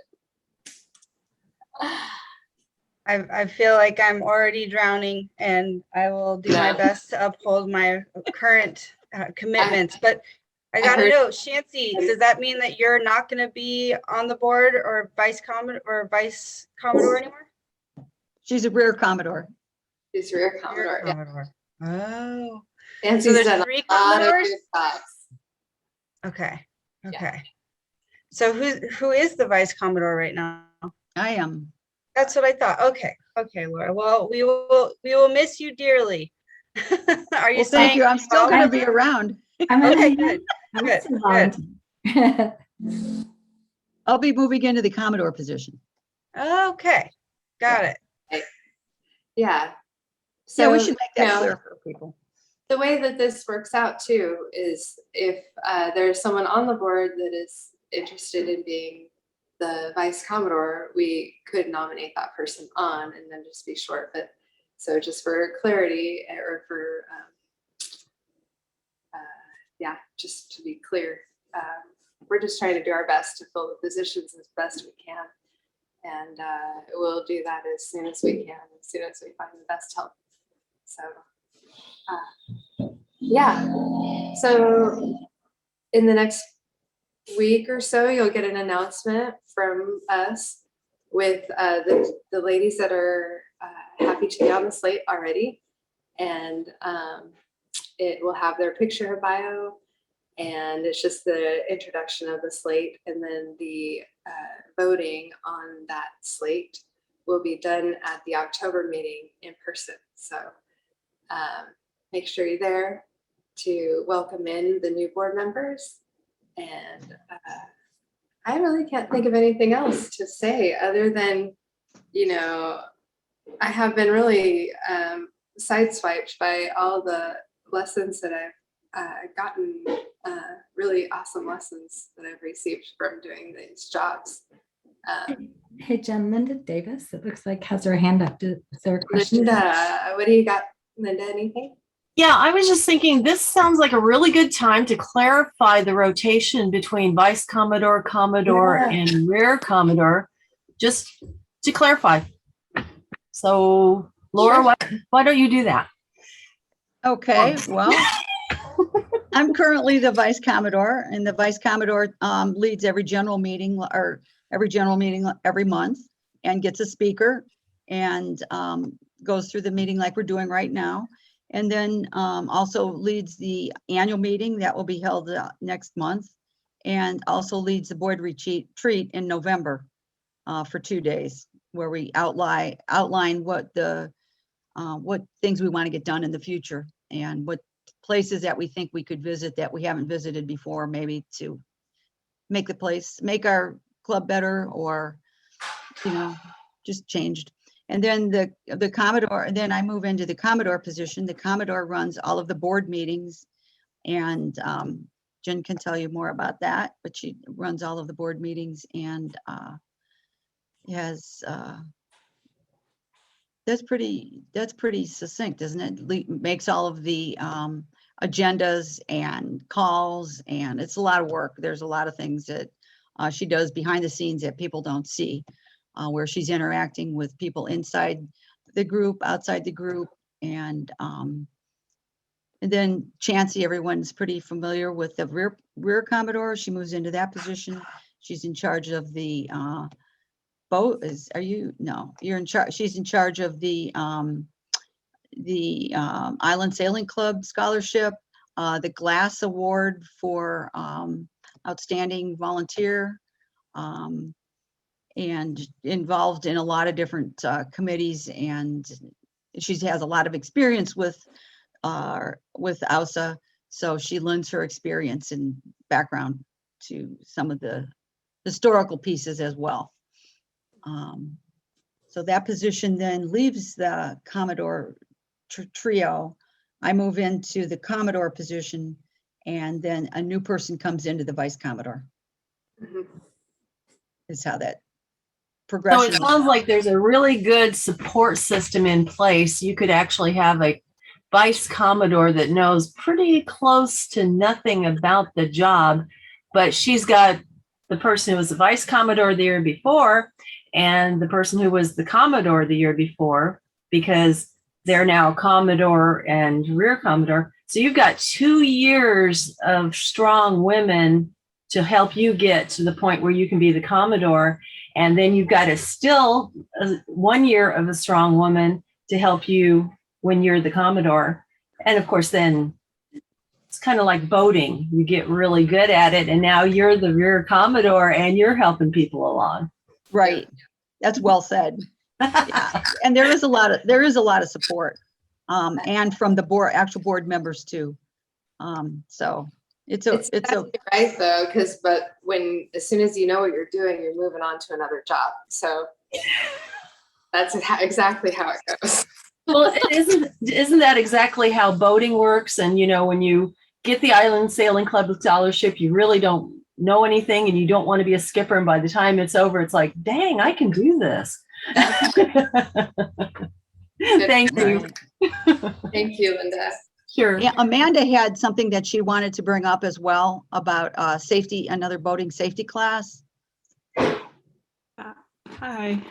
I feel like I'm already drowning, and I will do my Yeah. best to uphold my current commitments. But I gotta heard- know, Shancy, does that mean that you're not going to be on the board or vice commodore anymore? She's a rear Commodore. She's rear Commodore. Yeah. Commodore. Oh. And So she's there's done 3 a lot of Commodores? good jobs. Okay. Okay. So who is the vice commodore right now? I am. That's what I thought. Okay. Okay, Laura. Well, we will miss you dearly. Are you Well, thank you. I'm still going to be involved? around. I'm Okay, in- good. I Good. was still volunteering. I'll be moving into the Commodore position. Okay. Got it. Yeah. So we So, should make you that know, clear for people. the way that this works out too is if there's someone on the board that is interested in being the vice commodore, we could nominate that person on and then just be short. But so just for clarity, or for yeah, just to be clear, we're just trying to do our best to fill the positions as best we can, and we'll do that as soon as we can, as soon as we find the best help. So. Yeah, so in the next week or so, you'll get an announcement from us with the ladies that are happy to be on the slate already. And it will have their picture and bio, and it's just the introduction of the slate. And then the voting on that slate will be done at the October meeting in person. So make sure you're there to welcome in the new board members. And I really can't think of anything else to say other than, you know, I have been really sideswiped by all the lessons that I've gotten, really awesome lessons that I've received from doing these jobs. Hey, Jen, Linda Davis, it looks like has her hand up. Is there a question? Linda, what do you got, Linda? Anything? Yeah, I was just thinking this sounds like a really good time to clarify the rotation between Vice Commodore, Commodore, and Rear Commodore, just to clarify. So, Laura, why don't you do that? Okay, well, I'm currently the Vice Commodore, and the Vice Commodore leads every general meeting every month and gets a speaker and goes through the meeting like we're doing right now. And then also leads the annual meeting that will be held next month, and also leads the board retreat in November for 2 days, where we outline what things we want to get done in the future and what places that we think we could visit that we haven't visited before, maybe to make our club better, or, you know, just changed. And then the Commodore, and then I move into the Commodore position. The Commodore runs all of the board meetings, and Jen can tell you more about that, but she runs all of the board meetings and has, that's pretty succinct, isn't it? Makes all of the agendas and calls, and it's a lot of work. There's a lot of things that she does behind the scenes that people don't see. Where she's interacting with people inside the group, outside the group, and then Chancey, everyone's pretty familiar with the rear Commodore. She moves into that position. She's in charge of the boat. You're in charge. She's in charge of the Island Sailing Club scholarship, the Glass Award for outstanding volunteer. and involved in a lot of different committees, and she has a lot of experience with OWSA, so she lends her experience and background to some of the historical pieces as well. So that position then leaves the Commodore trio. I move into the Commodore position, and then a new person comes into the Vice Commodore. Is how that So progression. it sounds like there's a really good support system in place. You could actually have a Vice Commodore that knows pretty close to nothing about the job, but she's got the person who was the Vice Commodore the year before and the person who was the Commodore the year before, because they're now Commodore and Rear Commodore. So you've got 2 years of strong women to help you get to the point where you can be the Commodore. And then you've got still 1 year of a strong woman to help you when you're the Commodore. And of course, then it's kind of like boating. You get really good at it, and now you're the Rear Commodore and you're helping people along. Right. That's well said. Yeah. And there is a lot of support, and from the actual board members too. So it's right though, but as soon as you know what you're doing, you're moving on to another job. So that's exactly how it goes. Well, isn't that exactly how boating works? And when you get the Island Sailing Club scholarship, you really don't know anything and you don't want to be a skipper. And by the time it's over, it's like, dang, I can do this. Thank you. Thank you, Linda. Sure. Yeah, Amanda had something that she wanted to bring up as well about safety, another boating safety class. Hi.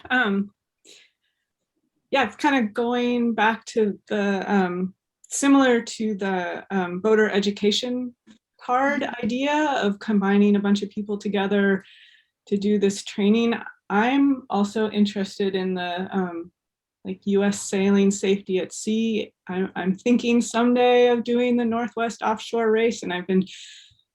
Yeah, it's kind of going back to the similar to the boater education card idea of combining a bunch of people together to do this training. I'm also interested in the like U.S. sailing safety at sea. I'm thinking someday of doing the Northwest Offshore Race, and I've been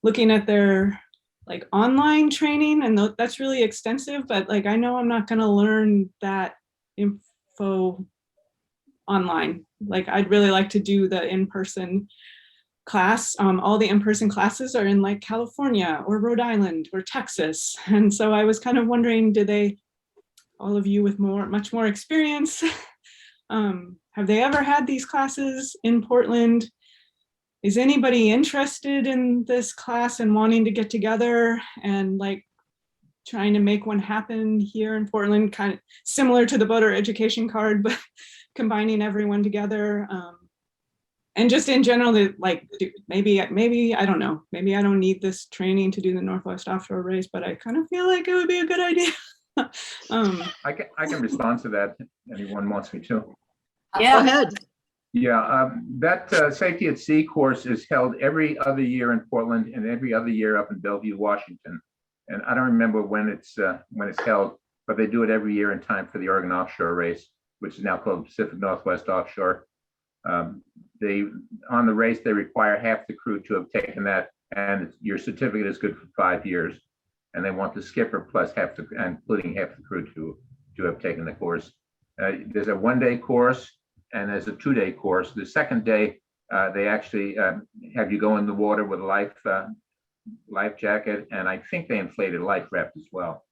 looking at their like online training, and that's really extensive, but like I know I'm not going to learn that info online. Like I'd really like to do the in-person class. All the in-person classes are in like California or Rhode Island or Texas, and so I was kind of wondering, all of you with much more experience, have they ever had these classes in Portland? Is anybody interested in this class and wanting to get together and like trying to make one happen here in Portland, kind of similar to the boater education card, but combining everyone together? And just in general, maybe, I don't know, maybe I don't need this training to do the Northwest Offshore Race, but I kind of feel like it would be a good idea. I can respond to that if anyone wants me to. Yeah. Go ahead. Yeah, that Safety at Sea course is held every other year in Portland and every other year up in Bellevue, Washington. And I don't remember when it's held, but they do it every year in time for the Oregon Offshore Race, which is now called Pacific Northwest Offshore. On the race, they require half the crew to have taken that, and your certificate is good for 5 years. And they want the skipper plus including half the crew to have taken the course. There's a 1-day course and there's a 2-day course. The second day, they actually have you go in the water with a life jacket, and I think they inflated life raft as well.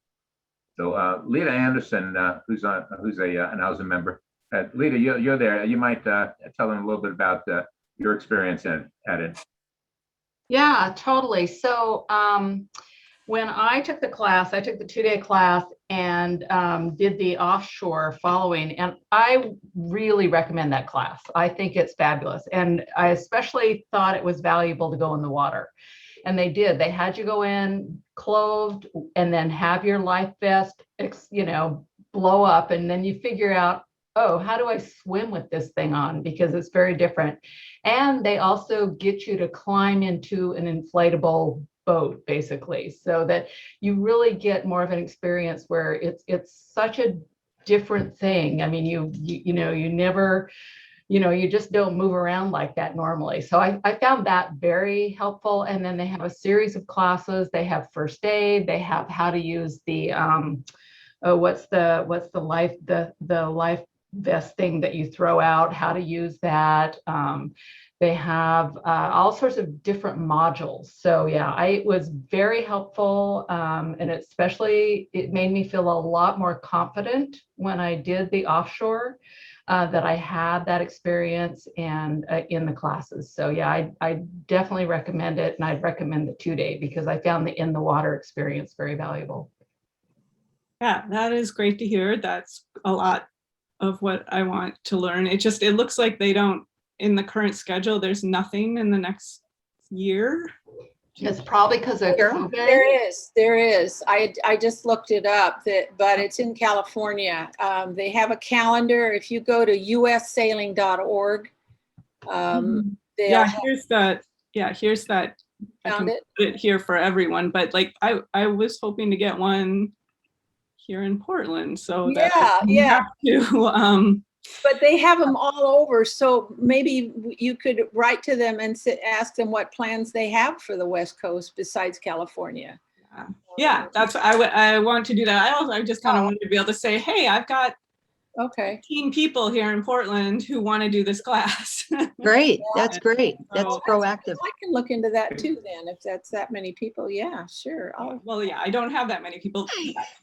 So Lita Anderson, who's an OWSA member, Lita, you're there. You might tell them a little bit about your experience at it. Yeah, totally. So when I took the class, I took the 2-day class and did the offshore following, and I really recommend that class. I think it's fabulous, and I especially thought it was valuable to go in the water. And they did. They had you go in clothed and then have your life vest, blow up, and then you figure out, oh, how do I swim with this thing on? Because it's very different. And they also get you to climb into an inflatable boat, basically, so that you really get more of an experience where it's such a different thing. I mean, you never, you just don't move around like that normally. So I found that very helpful. And then they have a series of classes. They have first aid. They have how to use the oh, what's the life vest thing that you throw out, how to use that. They have all sorts of different modules. So yeah, it was very helpful. And especially it made me feel a lot more confident when I did the offshore, that I had that experience and in the classes. So yeah, I definitely recommend it. And I'd recommend the 2-day because I found the in the water experience very valuable. Yeah, that is great to hear. That's a lot of what I want to learn. It looks like they don't, in the current schedule, there's nothing in the next year. It's probably because of COVID. There is. I just looked it up, but it's in California. They have a calendar. If you go to ussailing.org, here's that. I can put it here for everyone, but like I was hoping to get one here in Portland, so that you have to but they have them all over, so maybe you could write to them and ask them what plans they have for the West Coast besides California. Yeah, that's what I want to do that. I just kind of wanted to be able to say, hey, I've got 15 people here in Portland who want to do this class. Great, that's great. That's proactive. I can look into that too then, if that's that many people. Yeah, sure. Well, yeah, I don't have that many people.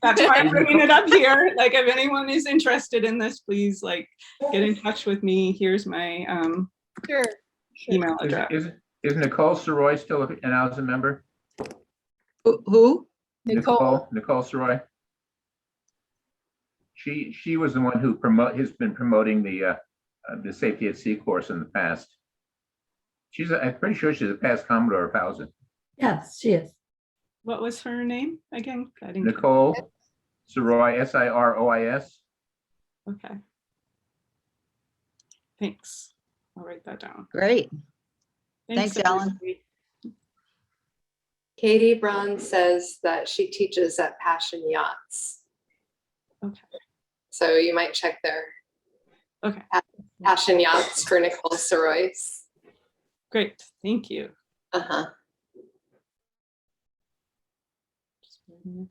That's why I'm bringing it up here. Like, if anyone is interested in this, please like get in touch with me. Here's my email address. Is Nicole Soroy still an OWSA member? Who? Nicole Soroy. She was the one who has been promoting the Safety at Sea course in the past. I'm pretty sure she's a past Commodore of OWSA. Yes, she is. What was her name again? Nicole Soroy, Sirois. Okay. Thanks. I'll write that down. Great. Thanks, Ellen. Katie Braun says that she teaches at Passion Yachts. Okay. So you might check their Passion Yachts for Nicole Soroy. Great, thank you.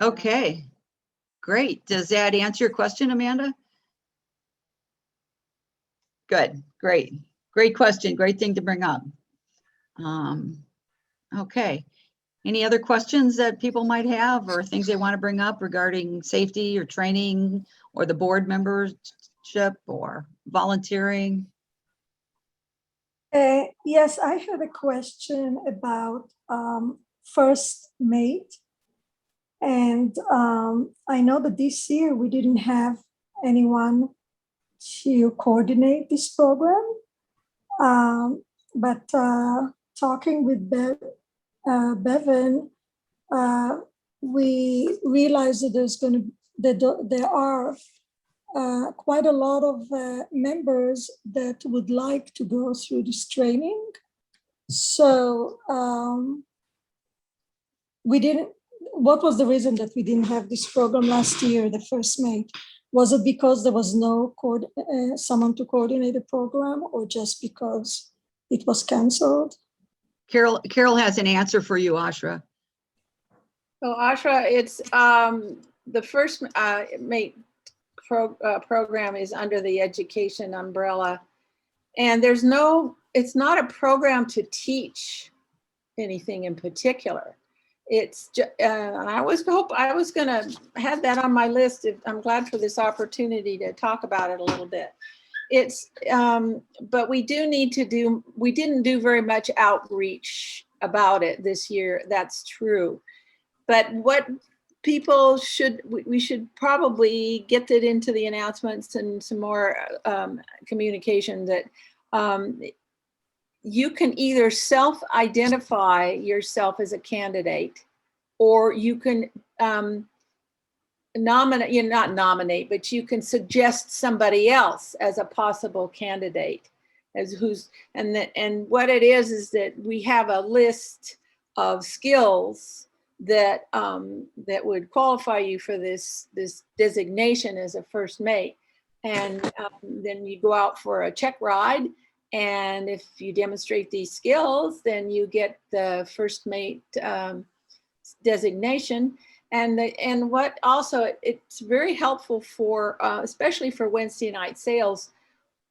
Okay, great. Does that answer your question, Amanda? Good, great. Great question, great thing to bring up. Okay, any other questions that people might have or things they want to bring up regarding safety or training or the board membership or volunteering? Yes, I had a question about first mate. And I know that this year we didn't have anyone to coordinate this program. But talking with Bevan, we realized that there are quite a lot of members that would like to go through this training. So what was the reason that we didn't have this program last year, the first mate? Was it because there was no someone to coordinate the program, or just because it was canceled? Carol has an answer for you, Ashra. So Ashra, it's the first mate program is under the education umbrella, and it's not a program to teach anything in particular. It's just, I was going to have that on my list. I'm glad for this opportunity to talk about it a little bit. But we didn't do very much outreach about it this year. That's true. But what we should probably get that into the announcements and some more communication that you can either self-identify yourself as a candidate, or you can not nominate, but you can suggest somebody else as a possible candidate. And what it is that we have a list of skills that would qualify you for this designation as a first mate. And then you go out for a check ride. And if you demonstrate these skills, then you get the first mate designation. And what also, it's very helpful for, especially for Wednesday night sales,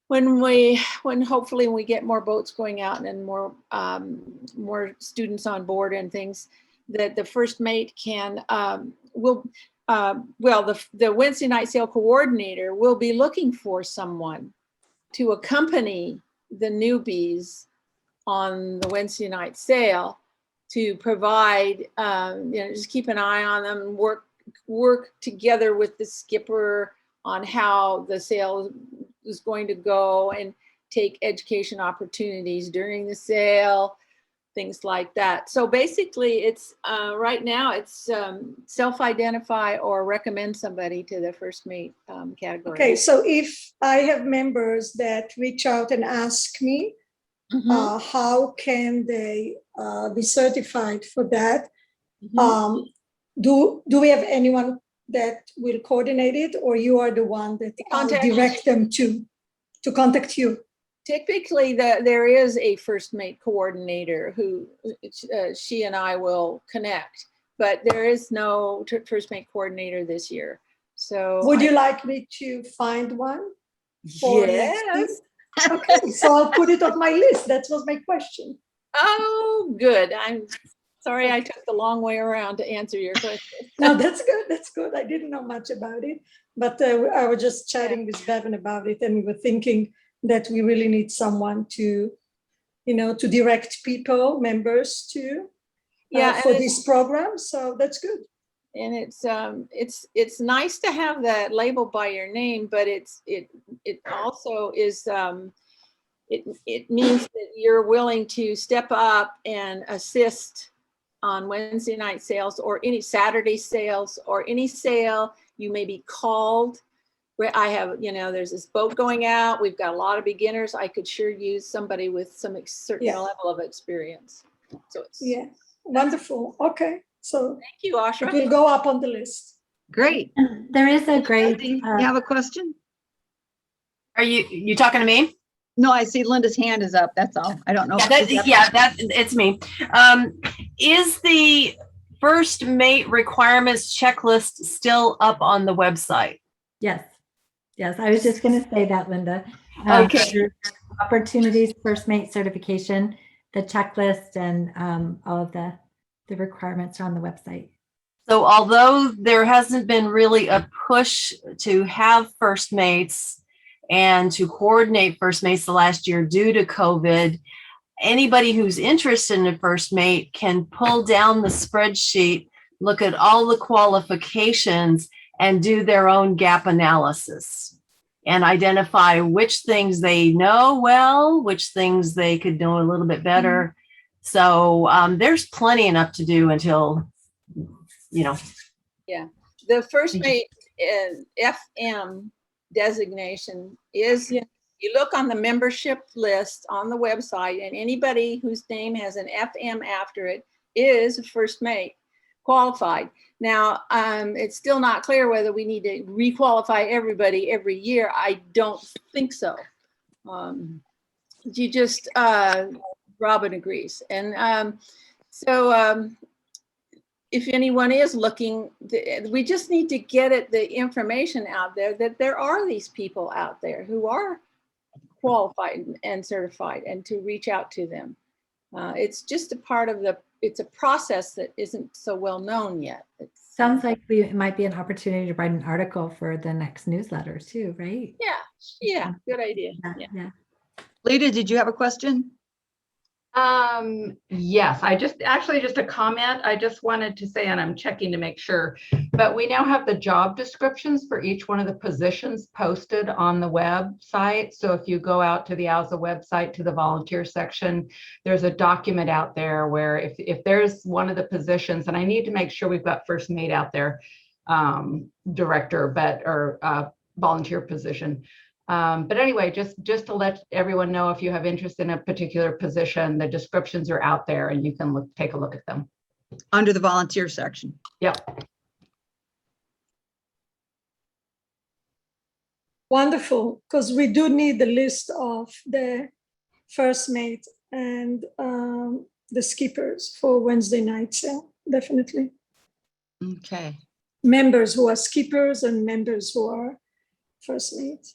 when hopefully we get more boats going out and more students on board and things, that the first mate can, the Wednesday night sale coordinator will be looking for someone to accompany the newbies on the Wednesday night sale, to provide, just keep an eye on them, work together with the skipper on how the sale is going to go, and take education opportunities during the sale, things like that. So basically it's, right now it's self-identify or recommend somebody to the first mate category. Okay, so if I have members that reach out and ask me, how can they be certified for that? Do we have anyone that will coordinate it, or you are the one that direct them to contact you? Typically, there is a first mate coordinator who she and I will connect, but there is no first mate coordinator this year. So would you like me to find one? Yes. Okay, so I'll put it on my list. That was my question. Oh, good. I'm sorry I took the long way around to answer your question. No, that's good. That's good. I didn't know much about it, but I was just chatting with Bevan about it, and we were thinking that we really need someone to, to direct members to, for this program. So that's good. And it's nice to have that label by your name, but it also is, it means that you're willing to step up and assist on Wednesday night sales, or any Saturday sales, or any sale you may be called. Where I have, there's this boat going out, we've got a lot of beginners, I could sure use somebody with some certain level of experience. So it's wonderful. Okay, so thank you, Ashra. It will go up on the list. Great. There is a great. You have a question? Are you talking to me? No, I see Linda's hand is up. That's all. I don't know. It's me. Is the first mate requirements checklist still up on the website? Yes, I was just going to say that, Linda. Okay. Opportunities, first mate certification, the checklist, and all of the requirements are on the website. So although there hasn't been really a push to have first mates and to coordinate first mates the last year due to COVID, anybody who's interested in a first mate can pull down the spreadsheet, look at all the qualifications, and do their own gap analysis and identify which things they know well, which things they could know a little bit better. So there's plenty enough to do until, Yeah, the first mate FM designation is, you look on the membership list on the website, and anybody whose name has an FM after it is a first mate qualified. Now, it's still not clear whether we need to requalify everybody every year. I don't think so. You just, Robin agrees. And if anyone is looking, we just need to get the information out there that there are these people out there who are qualified and certified, and to reach out to them. It's just a part of it's a process that isn't so well known yet. Sounds like it might be an opportunity to write an article for the next newsletter too, right? Yeah, good idea. Yeah. Lita, did you have a question? Yes, just a comment. I just wanted to say, and I'm checking to make sure, but we now have the job descriptions for each one of the positions posted on the website. So if you go out to the OWSA website to the volunteer section, there's a document out there where if there's one of the positions, and I need to make sure we've got first mate out there, director, or volunteer position. But anyway, just to let everyone know, if you have interest in a particular position, the descriptions are out there and you can take a look at them. Under the volunteer section. Yep. Wonderful, because we do need the list of the first mate and the skippers for Wednesday night sale, definitely. Okay. members who are skippers and members who are first mates.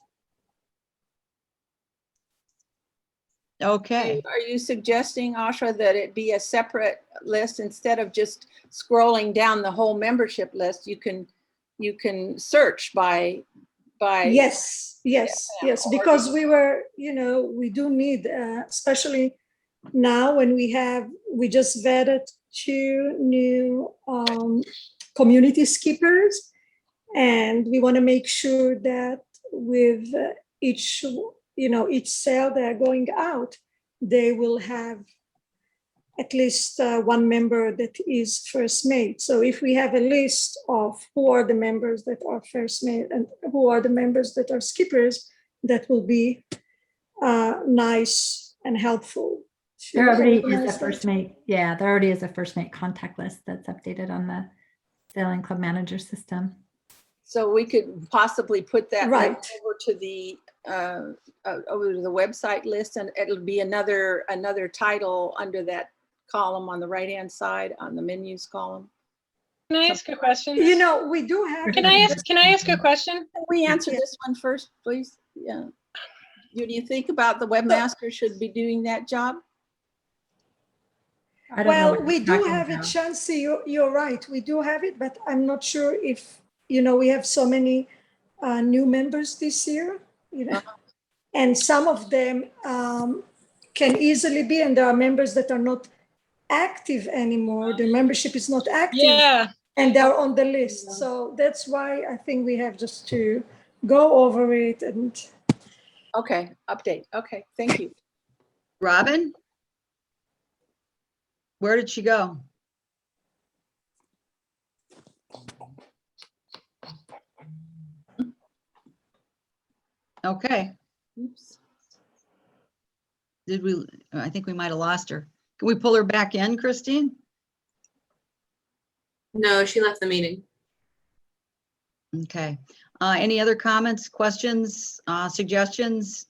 Okay. Are you suggesting, Asha, that it be a separate list instead of just scrolling down the whole membership list? You can search by. Yes, because we do need, especially now when we just vetted 2 new community skippers, and we want to make sure that with each sale they're going out, they will have at least 1 member that is first mate. So if we have a list of who are the members that are first mate and who are the members that are skippers, that will be nice and helpful. There already is a first mate. Yeah, there already is a first mate contact list that's updated on the Sailing Club Manager system. So we could possibly put that Right. over to the website list, and it'll be another title under that column on the right-hand side on the menus column. Can I ask a question? We do have. Can I ask a question? Can we answer this one first, please? Yeah. Do you think about the webmaster should be doing that job? Well, we do have it, Chansey, you're right. We do have it, but I'm not sure if, we have so many new members this year, and some of them can easily be, and there are members that are not active anymore. The membership is not active, and they're on the list. So that's why I think we have just to go over it and. Okay, update. Okay, thank you. Robin? Where did she go? Okay. Oops. I think we might have lost her. Can we pull her back in, Christine? No, she left the meeting. Okay. Any other comments, questions, suggestions?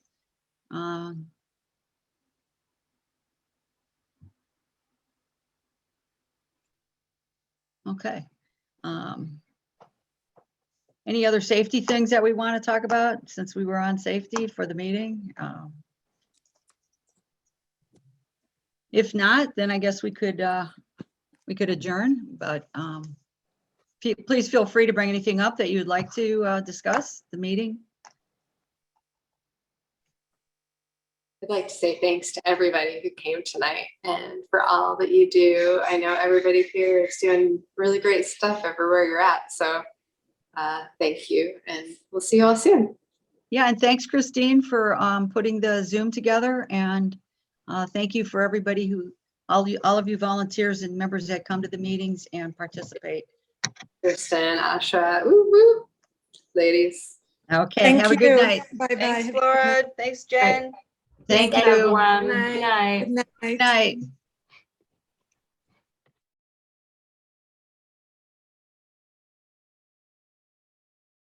Okay. Any other safety things that we want to talk about since we were on safety for the meeting? If not, then I guess we could adjourn, but please feel free to bring anything up that you would like to discuss the meeting. I'd like to say thanks to everybody who came tonight and for all that you do. I know everybody here is doing really great stuff everywhere you're at. So thank you, and we'll see you all soon. Yeah, and thanks, Christine, for putting the Zoom together, and thank you for everybody all of you volunteers and members that come to the meetings and participate. Kristen, Asha, woo woo, ladies. Okay, have a good night. Bye-bye. Thanks, Laura. Thanks, Jen. Thank you. Everyone. Good night. Good night. Good night.